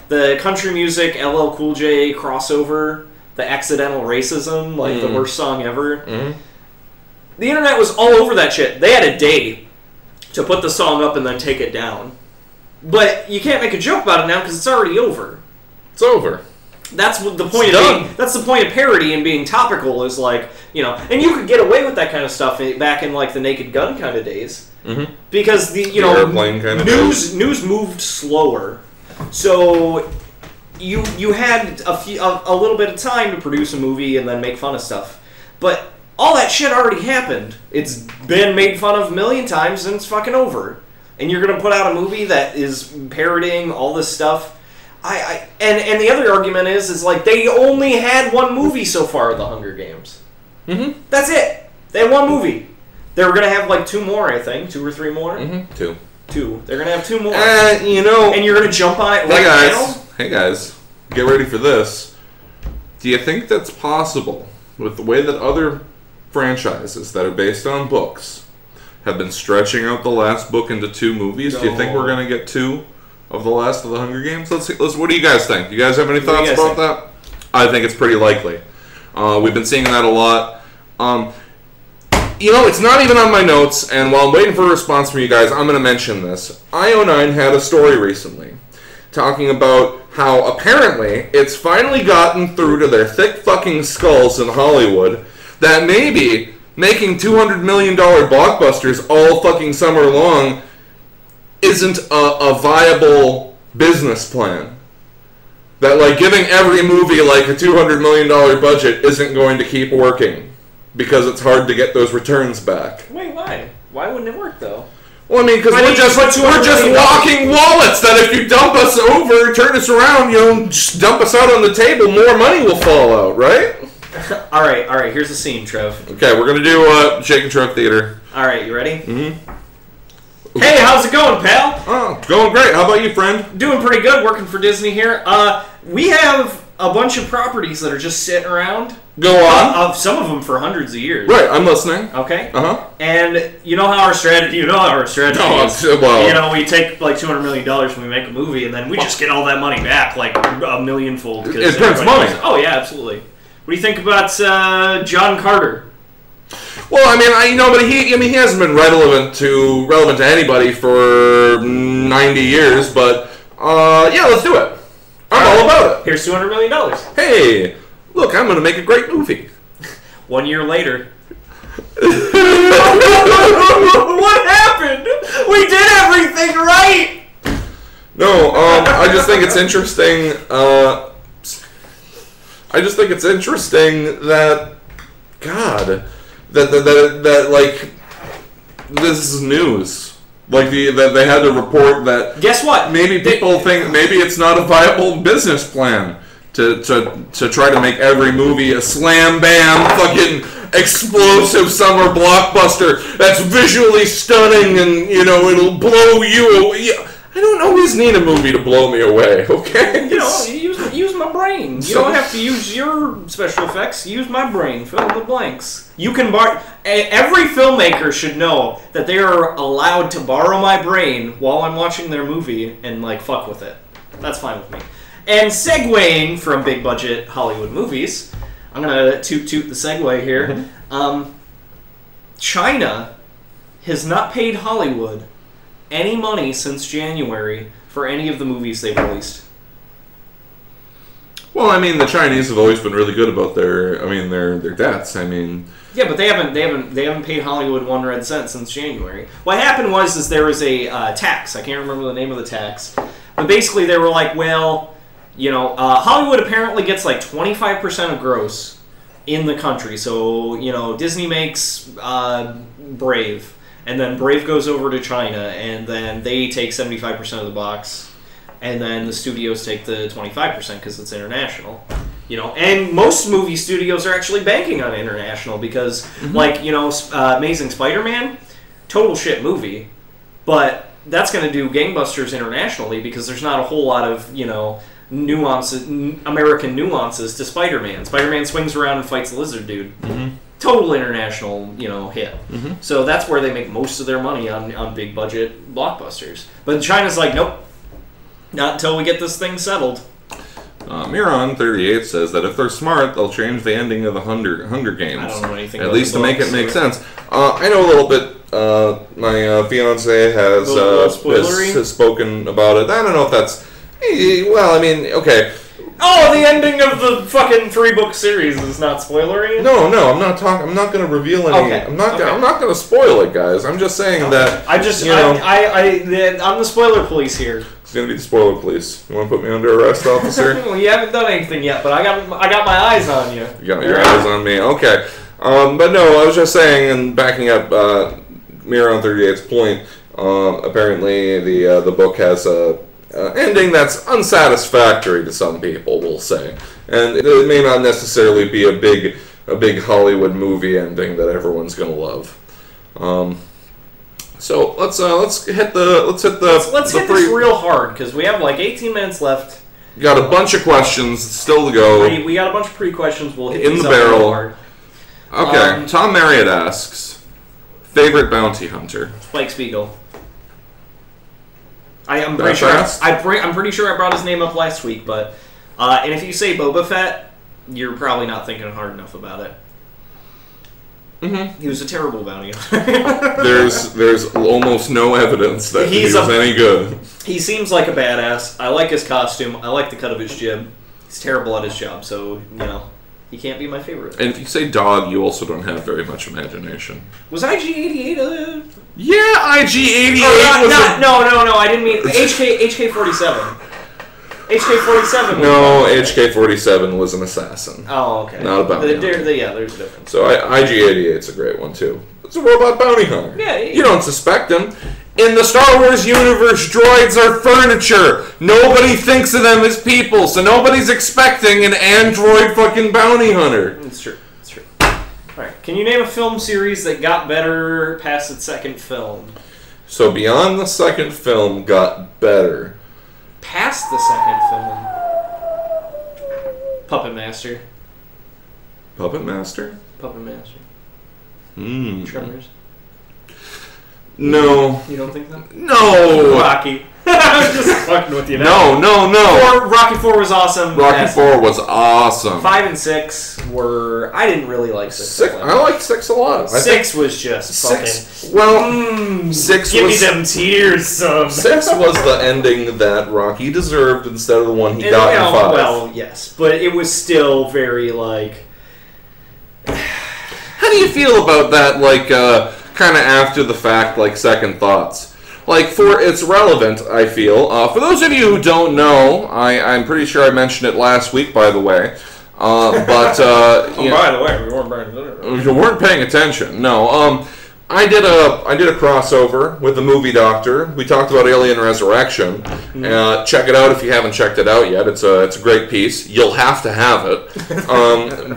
the country music LL Cool J crossover, the Accidental Racism, like the worst song ever. Mm-hmm. The internet was all over that shit. They had a day to put the song up and then take it down. But you can't make a joke about it now because it's already over.
It's over.
That's what the point of being. That's the point of parody and being topical is, like, you know, and you could get away with that kind of stuff back in like the Naked Gun kind of days, because the
airplane kind of
news moved slower, so you had a little bit of time to produce a movie and then make fun of stuff, but all that shit already happened. It's been made fun of a million times and it's fucking over, and you're gonna put out a movie that is parodying all this stuff. And the other argument is like they only had one movie so far, The Hunger Games. Mm-hmm. That's it. They had one movie. They were gonna have like 2 more, I think, 2 or 3 more.
Mm-hmm. 2.
They're gonna have 2 more.
You know,
and you're gonna jump on it right now.
Hey guys, get ready for this. Do you think that's possible with the way that other franchises that are based on books have been stretching out the last book into 2 movies? No. Do you think we're gonna get 2 of the last of the Hunger Games? Let's. What do you guys think? You guys have any thoughts about that? I think it's pretty likely. We've been seeing that a lot. You know, it's not even on my notes, and while I'm waiting for a response from you guys, I'm going to mention this. IO9 had a story recently talking about how apparently it's finally gotten through to their thick fucking skulls in Hollywood that maybe making $200 million blockbusters all fucking summer long isn't a viable business plan. That, like, giving every movie, like, a $200 million budget isn't going to keep working. Because it's hard to get those returns back.
Wait, why? Why wouldn't it work, though?
Well, I mean, because we're just walking wallets that if you dump us over, turn us around, you know, just dump us out on the table, more money will fall out, right?
All right, here's the scene, Trev.
Okay, we're going to do J&TRE Theater.
All right, you ready? Mm-hmm. Hey, how's it going, pal?
Oh, going great. How about you, friend?
Doing pretty good, working for Disney here. We have a bunch of properties that are just sitting around.
Go on.
Some of them for hundreds of years.
Right, I'm listening.
Okay.
Uh-huh.
And you know how our strategy is.
Well,
you know, we take like $200 million when we make a movie, and then we just get all that money back, like a millionfold.
It prints money.
Oh, yeah, absolutely. What do you think about John Carter?
Well, I mean, but he hasn't been relevant to anybody for 90 years, but yeah, let's do it. I'm all about it.
Here's $200 million.
Hey, look, I'm going to make a great movie.
1 year later. What happened? We did everything right.
No, I just think it's interesting. That God, that like this is news. Like they had to report that.
Guess what?
Maybe people think maybe it's not a viable business plan to try to make every movie a slam bam fucking explosive summer blockbuster that's visually stunning and it'll blow you away. I don't always need a movie to blow me away. Okay.
Use my brain. You don't have to use your special effects. Use my brain. Fill in the blanks. You can every filmmaker should know that they are allowed to borrow my brain while I'm watching their movie and fuck with it. That's fine with me. And segueing from big budget Hollywood movies, I'm gonna toot the segue here.
Mm-hmm.
China has not paid Hollywood any money since January for any of the movies they've released.
Well, I mean, the Chinese have always been really good about their debts. I mean,
yeah, but they haven't paid Hollywood 1 red cent since January. What happened was there was a tax. I can't remember the name of the tax, but basically they were like, well, Hollywood apparently gets 25% of gross in the country. So Disney makes Brave. And then Brave goes over to China, and then they take 75% of the box, and then the studios take the 25% because it's international. And most movie studios are actually banking on international because, Amazing Spider-Man, total shit movie, but that's going to do gangbusters internationally because there's not a whole lot of, nuances, American nuances to Spider-Man. Spider-Man swings around and fights the lizard dude. Mm-hmm. Total international, hit. Mm-hmm. So that's where they make most of their money on big budget blockbusters. But China's like, nope, not until we get this thing settled.
Miron38 says that if they're smart, they'll change the ending of the Hunger Games.
I don't know anything
at
about
least
the
to make
books,
it make sense. I know a little bit. My fiance has spoken about it. I don't know if that's. Well, I mean, okay.
Oh, the ending of the fucking 3-book series is not spoilery?
No, I'm not talking. I'm not going to reveal any.
Okay.
I'm not going to spoil it, guys. I'm just saying that.
I'm the spoiler police here.
It's going to be the spoiler police. You want to put me under arrest, officer?
Well, you haven't done anything yet, but I got my eyes on you.
You got your eyes on me. Okay. But no, I was just saying, and backing up Miron38's point. Apparently, the book has a. Ending that's unsatisfactory to some people, we'll say, and it may not necessarily be a big Hollywood movie ending that everyone's gonna love. So let's hit
this real hard because we have 18 minutes left.
Got a bunch of questions still to go.
We got a bunch of pre-questions. We'll hit
in
these
the
up
barrel.
real hard.
Okay, Tom Marriott asks, favorite bounty hunter.
Spike Spiegel. I'm pretty sure I brought his name up last week, but and if you say Boba Fett, you're probably not thinking hard enough about it. Mm-hmm. He was a terrible bounty hunter.
There's almost no evidence that he was any good.
He seems like a badass. I like his costume. I like the cut of his jib. He's terrible at his job, so he can't be my favorite.
And if you say dog, you also don't have very much imagination.
Was IG-88
Yeah, IG-88
No, I didn't mean... HK-47. HK-47
No, HK-47 was an assassin.
Oh, okay.
Not a bounty hunter.
There's a difference.
So IG-88's a great one, too. It's a robot bounty hunter.
Yeah.
You don't suspect him. In the Star Wars universe, droids are furniture. Nobody thinks of them as people, so nobody's expecting an android fucking bounty hunter.
It's true. Alright, can you name a film series that got better past its second film?
So Beyond the second film got better.
Past the second film? Puppet Master.
Puppet Master?
Tremors.
No.
You don't think so?
No!
Rocky. I was just fucking with you
now. No.
Rocky 4 was awesome.
Rocky 4 was awesome.
5 and 6 were... I didn't really like 6.
I liked 6 a lot.
6 was just fucking...
Well, 6
give me them tears, son.
6 was the ending that Rocky deserved instead of the one he got in 5.
Well, yes. But it was still very,
How do you feel about that, kind of after the fact, second thoughts? It's relevant, I feel. For those of you who don't know, I'm pretty sure I mentioned it last week, by the way. By
the way, we weren't paying attention.
You weren't paying attention, no. I did a crossover with the movie Doctor. We talked about Alien Resurrection. Check it out if you haven't checked it out yet. It's a great piece. You'll have to have it.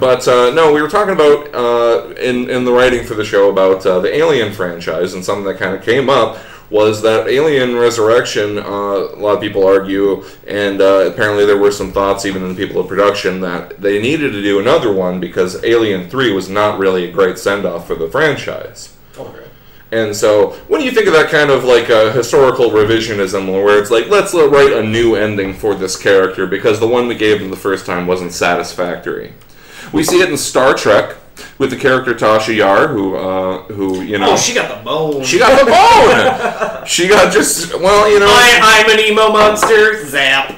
But no, we were talking about in the writing for the show about the Alien franchise, and something that kind of came up was that Alien Resurrection, a lot of people argue, and apparently there were some thoughts even in the people of production that they needed to do another one because Alien 3 was not really a great send-off for the franchise.
Okay.
And so, when you think of that kind of like historical revisionism, where it's like, let's write a new ending for this character because the one we gave them the first time wasn't satisfactory. We see it in Star Trek with the character Tasha Yar, who you know.
Oh, she got the bone.
She got the bone. She got just
I'm an emo monster. Zap.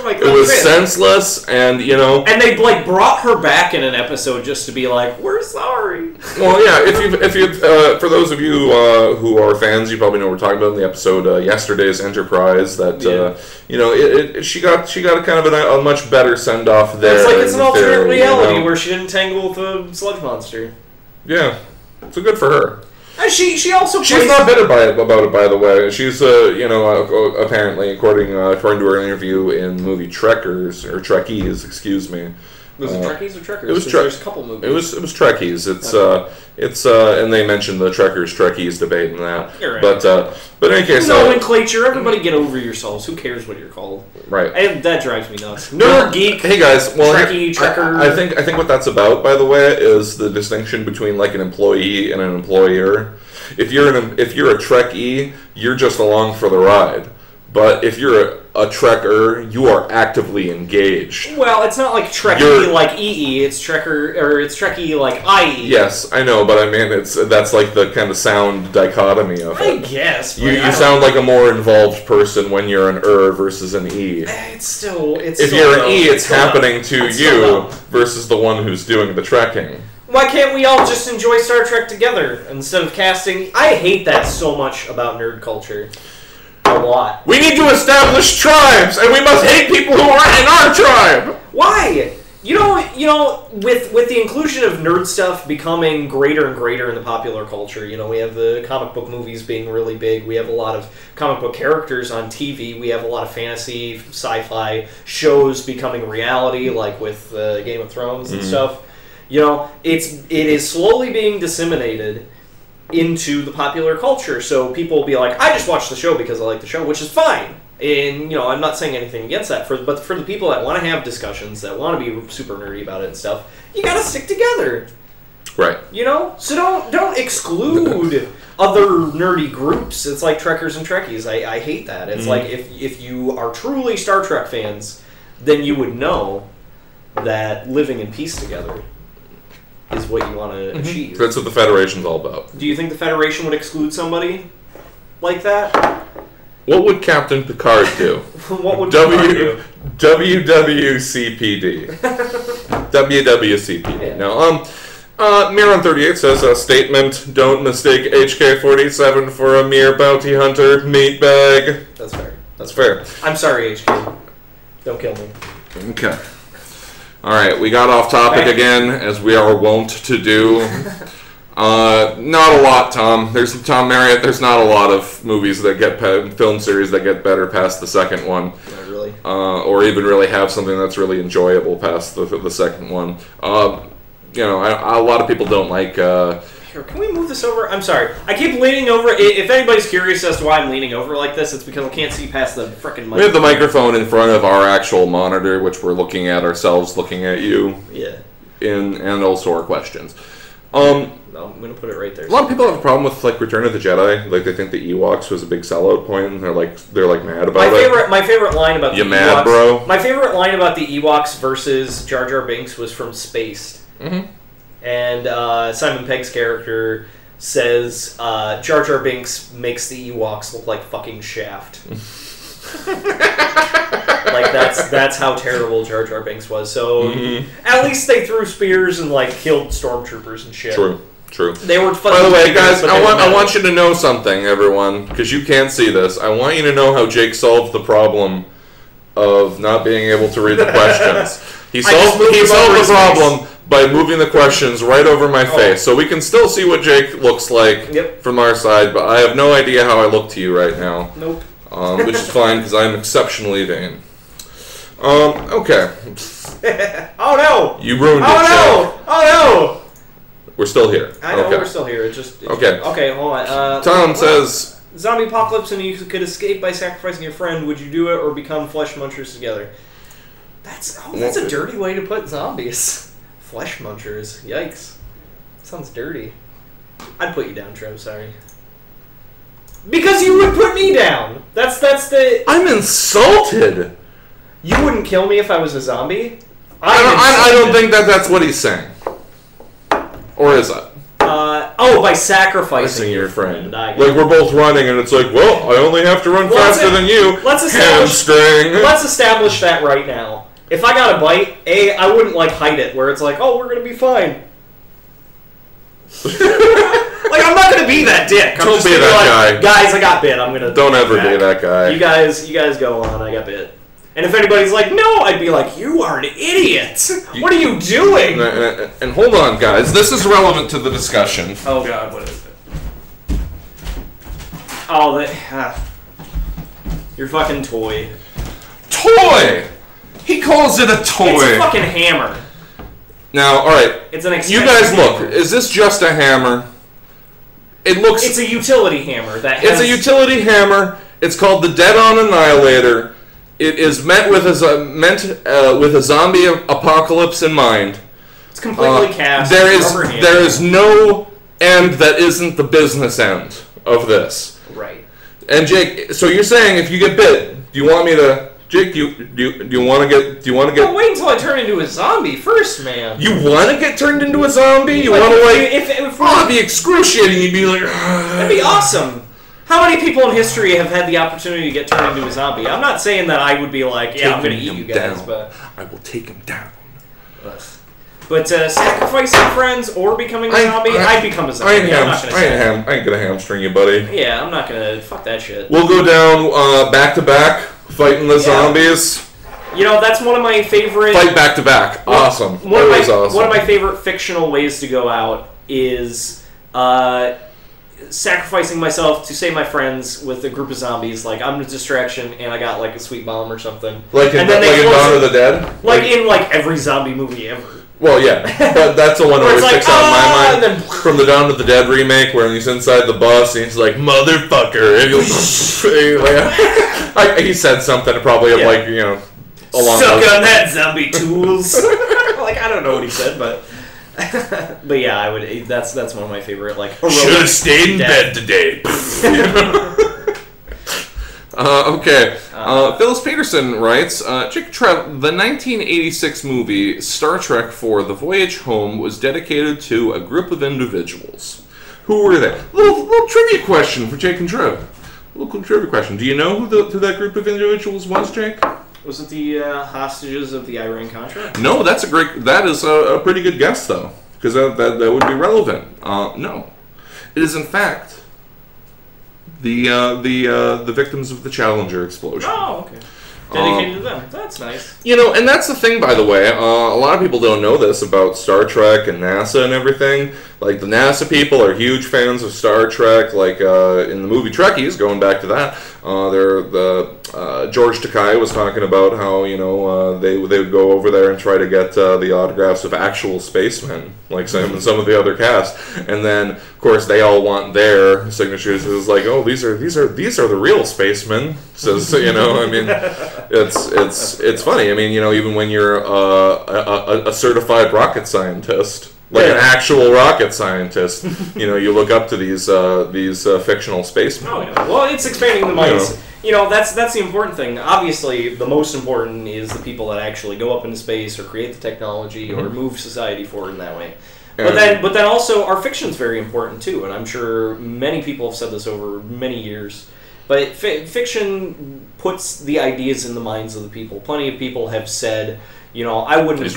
Like, it was senseless, and
and they like brought her back in an episode just to be like, we're sorry.
Well, yeah, if you for those of you who are fans, you probably know what we're talking about in the episode yesterday's Enterprise. That she got a kind of a much better send off there.
It's like it's an alternate reality where she didn't tangle with a sludge monster.
Yeah, so good for her.
And she also
she's not bitter about it, by the way. She's apparently according to her interview in the movie Trekkies, excuse me.
Was it Trekkies or Trekkers?
It was
There's a couple movies.
It was Trekkies. It's and they mentioned the Trekkies debate and that.
You're right.
But in any case,
nomenclature. Everybody get over yourselves. Who cares what you're called?
Right.
That drives me nuts. Nerd, geek.
Hey guys, well,
Trekkie, Trekker.
I think what that's about, by the way, is the distinction between like an employee and an employer. If you're a Trekkie, you're just along for the ride. But if you're a Trekker, you are actively engaged.
Well, it's not like Trekkie like EE. It's Trekker, or it's Trekkie like IE.
Yes, I know, but I mean that's like the kind of sound dichotomy of it.
I guess.
You sound like a more involved person when you're an versus an E.
It's still.
If you're an E, it's happening to you versus the one who's doing the trekking.
Why can't we all just enjoy Star Trek together instead of casting? I hate that so much about nerd culture. A lot.
We need to establish tribes, and we must hate people who aren't in our tribe!
Why? You know, with the inclusion of nerd stuff becoming greater and greater in the popular culture, we have the comic book movies being really big, we have a lot of comic book characters on TV, we have a lot of fantasy, sci-fi shows becoming reality, like with Game of Thrones and stuff. It is slowly being disseminated into the popular culture, so people will be like, I just watched the show because I like the show, which is fine. And, I'm not saying anything against that, but for the people that want to have discussions, that want to be super nerdy about it and stuff, you gotta stick together.
Right.
So don't exclude other nerdy groups. It's like Trekkers and Trekkies. I hate that. It's like, if you are truly Star Trek fans, then you would know that living in peace together is what you want to achieve.
That's what the Federation's all about.
Do you think the Federation would exclude somebody like that?
What would Captain Picard do?
What would Picard do?
WWCPD. WWCPD.
Yeah.
Now, Miron 38 says, a statement, don't mistake HK-47 for a mere bounty hunter meatbag.
That's fair.
That's fair.
I'm sorry, HK. Don't kill me.
Okay. Alright, we got off topic again, as we are wont to do. Not a lot, Tom. Tom Marriott, there's not a lot of movies that get film series that get better past the second one.
Not really.
Or even really have something that's really enjoyable past the second one. A lot of people don't like...
Here, can we move this over? I'm sorry. I keep leaning over. If anybody's curious as to why I'm leaning over like this, it's because I can't see past the frickin' microphone.
We have the microphone in front of our actual monitor, which we're looking at ourselves, looking at you.
Yeah.
And also our questions.
No, I'm going to put it right there.
A lot of people have a problem with Return of the Jedi. Like, they think the Ewoks was a big sellout point, and they're mad about it. My favorite line about
the Ewoks... You mad, bro? My favorite line about the Ewoks versus Jar Jar Binks was from Spaced. Mm-hmm. And Simon Pegg's character says Jar Jar Binks makes the Ewoks look like fucking Shaft. That's how terrible Jar Jar Binks was. So at least they threw spears and killed stormtroopers and shit.
True.
They were
fun. By the way, guys, I want you to know something, everyone, because you can't see this. I want you to know how Jake solved the problem of not being able to read the questions. He solved the problem by moving the questions right over my face. So we can still see what Jake looks like from our side, but I have no idea how I look to you right now.
Nope.
Which is fine, because I'm exceptionally vain. Okay.
Oh no!
You ruined it,
Oh no! Oh
no! We're still here.
I know, we're still here.
Okay.
Okay, hold on.
Tom says...
Zombie apocalypse and you could escape by sacrificing your friend. Would you do it or become flesh munchers together? That's a dirty way to put zombies. Flesh munchers. Yikes. Sounds dirty. I'd put you down, Trev, sorry. Because you would put me down! That's the...
I'm insulted!
You wouldn't kill me if I was a zombie?
I don't think that's what he's saying. Or is it?
By sacrificing your friend.
Like, we're both running, and it's like, well, I only have to run faster than you. Let's
establish that right now. If I got a bite, I wouldn't, hide it, where it's like, oh, we're gonna be fine. I'm not gonna be that dick.
Don't be that guy.
Guys, I got bit. I'm gonna...
Don't ever be that guy.
You guys go on. I got bit. And if anybody's like, no, I'd be like, you are an idiot. What are you doing?
And hold on, guys. This is relevant to the discussion.
Oh, God, what is it? Oh, your fucking toy.
Toy! He calls it a toy.
It's a fucking hammer.
Now, alright.
It's an expensive
You guys
hammer.
look. Is this just a hammer? It looks...
It's a utility hammer.
It's a utility hammer. It's called the Dead-On Annihilator. It is meant with a zombie apocalypse in mind.
It's completely cast.
There is no end that isn't the business end of this.
Right.
And Jake, so you're saying if you get bit, do you want me to? Jake, do you want to get?
Well, wait until I turn into a zombie first, man.
You want to get turned into a zombie? You want to if it'd be excruciating. You'd be like,
that'd be awesome. How many people in history have had the opportunity to get turned into a zombie? I'm not saying that I would be like, yeah, I'm going to eat you guys, but...
I will take him down.
But sacrificing friends or becoming a zombie, I'd become a zombie.
I ain't gonna hamstring you, buddy.
Yeah, I'm not going to... Fuck that shit.
We'll go down back to back, fighting the zombies.
You know, that's one of my favorite...
Fight back to back. Awesome.
One of my favorite fictional ways to go out is... sacrificing myself to save my friends with a group of zombies. Like, I'm a distraction and I got a sweet bomb or something.
Like in Dawn of the Dead?
Like in every zombie movie ever.
Well, yeah, but that's the one that always sticks out in my mind. From the Dawn of the Dead remake, where he's inside the bus and he's like, motherfucker. And he said something probably along
suck on that, zombie tools. I don't know what he said, but... but yeah, I would. That's one of my favorite.
Should have stayed in bed today. Okay. Phyllis Peterson writes, the 1986 movie Star Trek IV: The Voyage Home was dedicated to a group of individuals. Who were they? Little trivia question for Jake and Trev. Little trivia question. Do you know who that group of individuals was, Jake?
Was it the hostages of the Iran-Contra?
No, that is a pretty good guess, though, because that would be relevant. No. It is, in fact, the victims of the Challenger explosion.
Oh, okay. Dedicated to them. That's nice.
And that's the thing, by the way. A lot of people don't know this about Star Trek and NASA and everything. The NASA people are huge fans of Star Trek. In the movie Trekkies, going back to that, George Takei was talking about how they would go over there and try to get the autographs of actual spacemen, like some of the other cast, and then of course they all want their signatures. It's like, oh, these are the real spacemen. Says I mean, it's funny. I mean, even when you're a certified rocket scientist. An actual rocket scientist, you look up to these fictional spacemen.
Oh, yeah. Well, it's expanding the minds. That's the important thing. Obviously, the most important is the people that actually go up into space or create the technology or move society forward in that way. But then also, our fiction's very important too, and I'm sure many people have said this over many years. But fiction puts the ideas in the minds of the people. Plenty of people have said, You know, I wouldn't have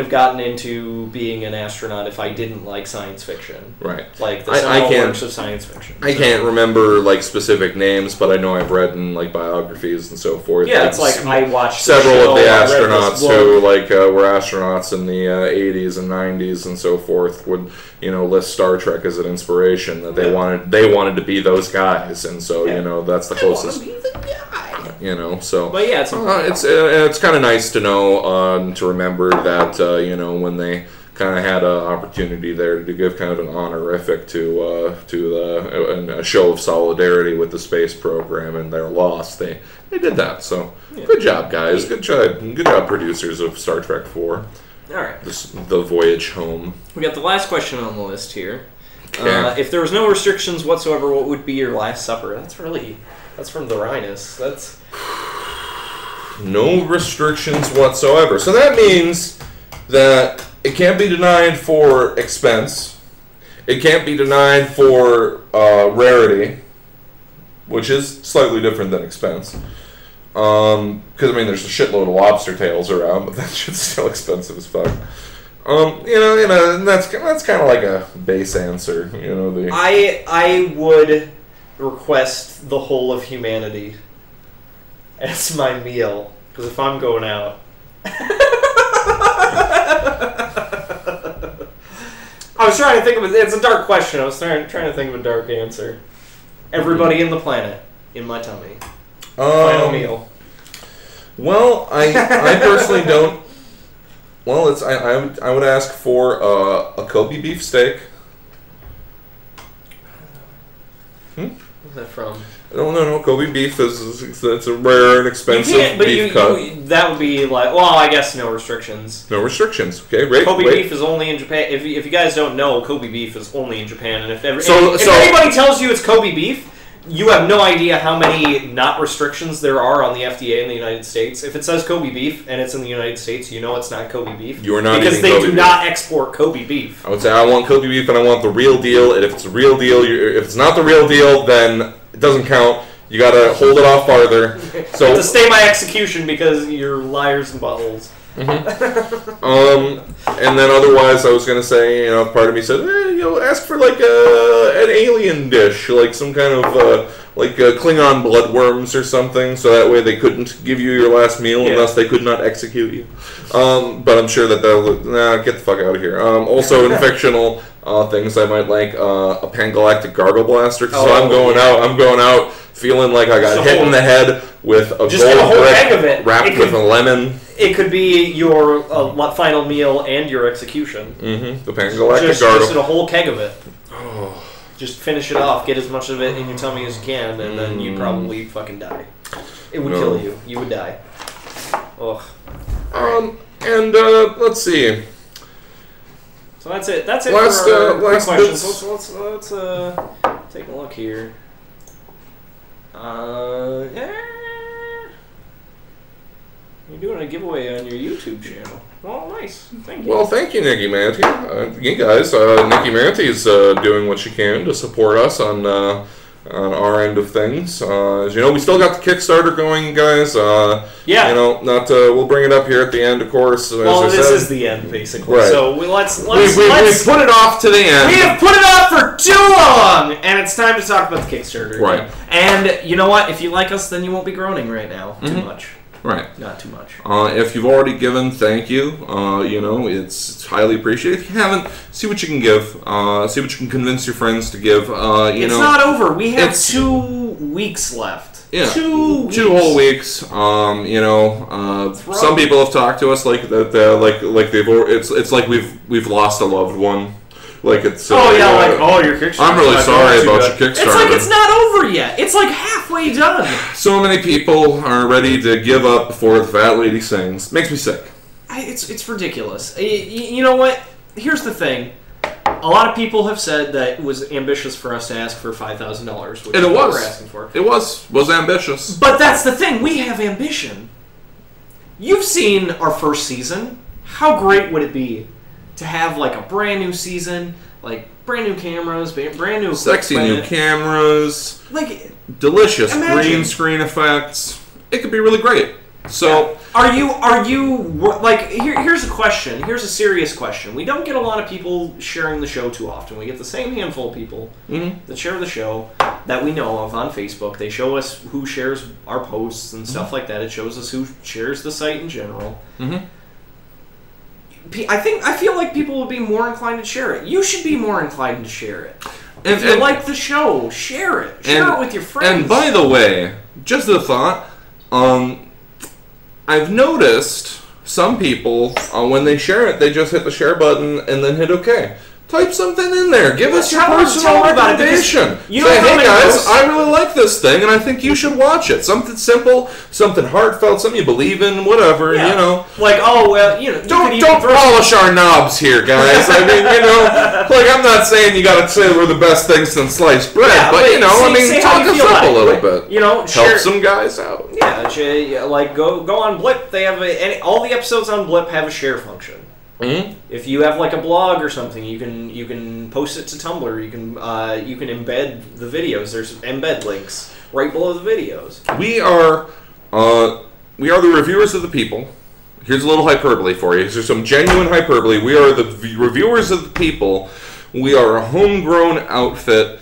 gotten into being an astronaut if I didn't like science fiction.
Right.
Like the seminal works of science fiction.
I can't remember like specific names, but I know I've read in like biographies and so forth.
Yeah, it's like I watched
several of the astronauts who like were astronauts in the 80s and 90s and so forth would, you know, list Star Trek as an inspiration that they wanted to be those guys, and so you know that's the closest.
I want to be the guy.
You know, so. But
yeah,
it's kind of nice to know to remember that you know, when they kind of had an opportunity there to give kind of an honorific to a show of solidarity with the space program and their loss, they did that. So good job, guys. Good job, producers of Star Trek 4.
All right.
The voyage home.
We got the last question on the list here. Okay. If there was no restrictions whatsoever, what would be your last supper? That's from the Rhinus. That's
no restrictions whatsoever. So that means that it can't be denied for expense. It can't be denied for rarity, which is slightly different than expense. Because I mean, there's a shitload of lobster tails around, but that shit's still expensive as fuck. You know, and that's kind of like a base answer. You know,
I would request the whole of humanity as my meal, because if I'm going out, I was trying to think of it. It's a dark question. I was trying to think of a dark answer. Everybody in the planet in my tummy. Final meal.
Well, I personally don't. Well, I would ask for a Kobe beef steak.
Where's that from?
No. Kobe beef it's a rare and expensive beef cut.
That would be like, well, I guess no restrictions.
No restrictions. Okay, great.
Kobe beef is only in Japan. If you guys don't know, Kobe beef is only in Japan, and if anybody tells you it's Kobe beef, you have no idea how many not restrictions there are on the FDA in the United States. If it says Kobe beef and it's in the United States, you know it's not Kobe beef.
You are not
because they do not export Kobe beef.
I would say I want Kobe beef and I want the real deal. And if it's the real deal, if it's not the real deal, then it doesn't count. You gotta hold it off farther. So
to stay my execution because you're liars and buttholes.
And then otherwise, I was gonna say, you know, part of me said, ask for like an alien dish, like some kind of Klingon bloodworms or something, so that way they couldn't give you your last meal unless they could not execute you. But I'm sure that they'll get the fuck out of here. Also, in fictional things, I might like a Pangalactic Gargle Blaster. So I'm going out feeling like I got hit in the head with a gold brick wrapped with a lemon.
It could be your final meal and your execution.
The Pangalactic Gargle.
Just a whole keg of it. Oh. Just finish it off. Get as much of it in your tummy as you can, and then you'd probably fucking die. It would kill you. You would die. Ugh.
And let's see.
So that's it. That's it for our questions. Let's take a look here. You're doing a giveaway on your YouTube channel. Well, nice. Thank you.
Well, thank you, Nikki Manti. You guys, Nikki Manti is doing what she can to support us on our end of things. As you know, we still got the Kickstarter going, guys.
Yeah.
You know, we'll bring it up here at the end, of course.
Well, this is the end, basically.
Right.
So let's
we put it off to the end.
We have put it off for too long, and it's time to talk about the Kickstarter.
Right.
And you know what? If you like us, then you won't be groaning right now too much.
Right.
Not too much.
If you've already given, thank you. You know, it's highly appreciated. If you haven't, see what you can give. See what you can convince your friends to give. It's
not over. We have 2 weeks left.
Yeah.
2 weeks.
2 whole weeks. You know, some people have talked to us like that. It's like we've lost a loved one. Like it's
your Kickstarter.
I'm really sorry about your Kickstarter.
It's like it's not over yet. It's like halfway done.
So many people are ready to give up before the fat lady sings. Makes me sick.
It's ridiculous. You know what? Here's the thing. A lot of people have said that it was ambitious for us to ask for $5,000, which is what we're asking for.
It was ambitious.
But that's the thing. We have ambition. You've seen our first season. How great would it be to have like a brand new season, like brand new cameras, brand new
sexy new cameras,
like
delicious green screen effects? It could be really great. So
Are you like? Here's a question. Here's a serious question. We don't get a lot of people sharing the show too often. We get the same handful of people that share the show that we know of on Facebook. They show us who shares our posts and stuff like that. It shows us who shares the site in general. I feel like people will be more inclined to share it. You should be more inclined to share it. If you like the show, share it. Share it with your friends.
And by the way, just a thought. I've noticed some people, when they share it, they just hit the share button and then hit OK. Type something in there. Give us your personal recommendation. Say, hey guys, I really like this thing, and I think you should watch it. Something simple, something heartfelt, something you believe in, whatever, you know.
Like, oh, well, you know.
Don't polish our knobs here, guys. I mean, you know, like, I'm not saying you gotta say we're the best thing since sliced bread, but, you know, I mean, talk us up a little bit.
You know,
help some guys out.
Yeah, like, go on Blip. They have all the episodes on Blip have a share function. If you have like a blog or something, you can post it to Tumblr. You can embed the videos. There's embed links right below the videos.
We are the reviewers of the people. Here's a little hyperbole for you. Here's some genuine hyperbole. We are the reviewers of the people. We are a homegrown outfit.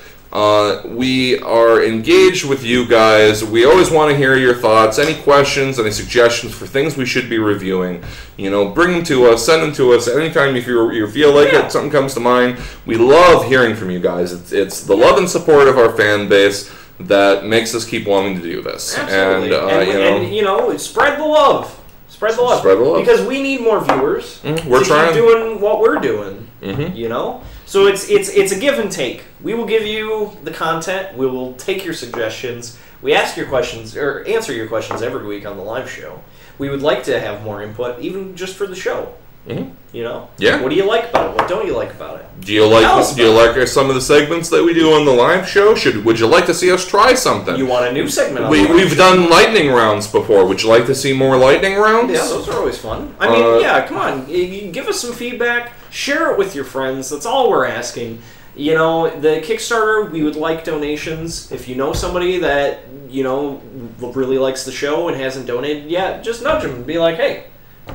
We are engaged with you guys. We always want to hear your thoughts, any questions, any suggestions for things we should be reviewing. You know, bring them to us, send them to us anytime if you feel like it, something comes to mind. We love hearing from you guys. It's the love and support of our fan base that makes us keep wanting to do this.
Absolutely. And you know, spread the love. Spread the love.
Spread the love.
Because we need more viewers.
We're trying.
Keep doing what we're doing. You know? So it's a give and take. We will give you the content. We will take your suggestions. We ask your questions or answer your questions every week on the live show. We would like to have more input, even just for the show. You know?
Yeah.
What do you like about it? What don't you like about it?
Do you like some of the segments that we do on the live show? Would you like to see us try something?
You want a new segment on
We've done lightning rounds before. Would you like to see more lightning rounds?
Yeah, those are always fun. I mean, yeah, come on. You give us some feedback. Share it with your friends. That's all we're asking. You know, the Kickstarter, we would like donations. If you know somebody that, you know, really likes the show and hasn't donated yet, just nudge them and be like, hey,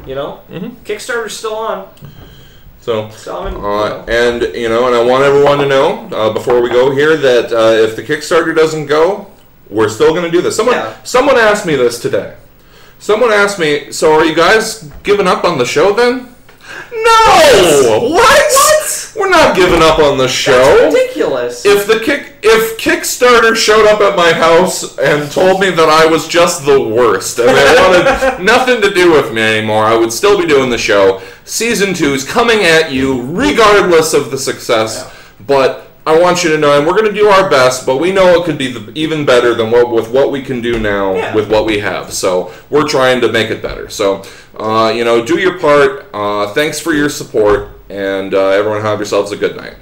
you know, Kickstarter's still on.
And you know, and I want everyone to know before we go here that if the Kickstarter doesn't go, we're still going to do this. Someone asked me this today. Someone asked me, so are you guys giving up on the show then? No! What? We're not giving up on the show.
That's ridiculous.
If Kickstarter showed up at my house and told me that I was just the worst and they wanted nothing to do with me anymore, I would still be doing the show. Season 2 is coming at you regardless of the success, but I want you to know, and we're going to do our best, but we know it could be even better than with what we can do now with what we have. So we're trying to make it better. So, you know, do your part. Thanks for your support, and everyone have yourselves a good night.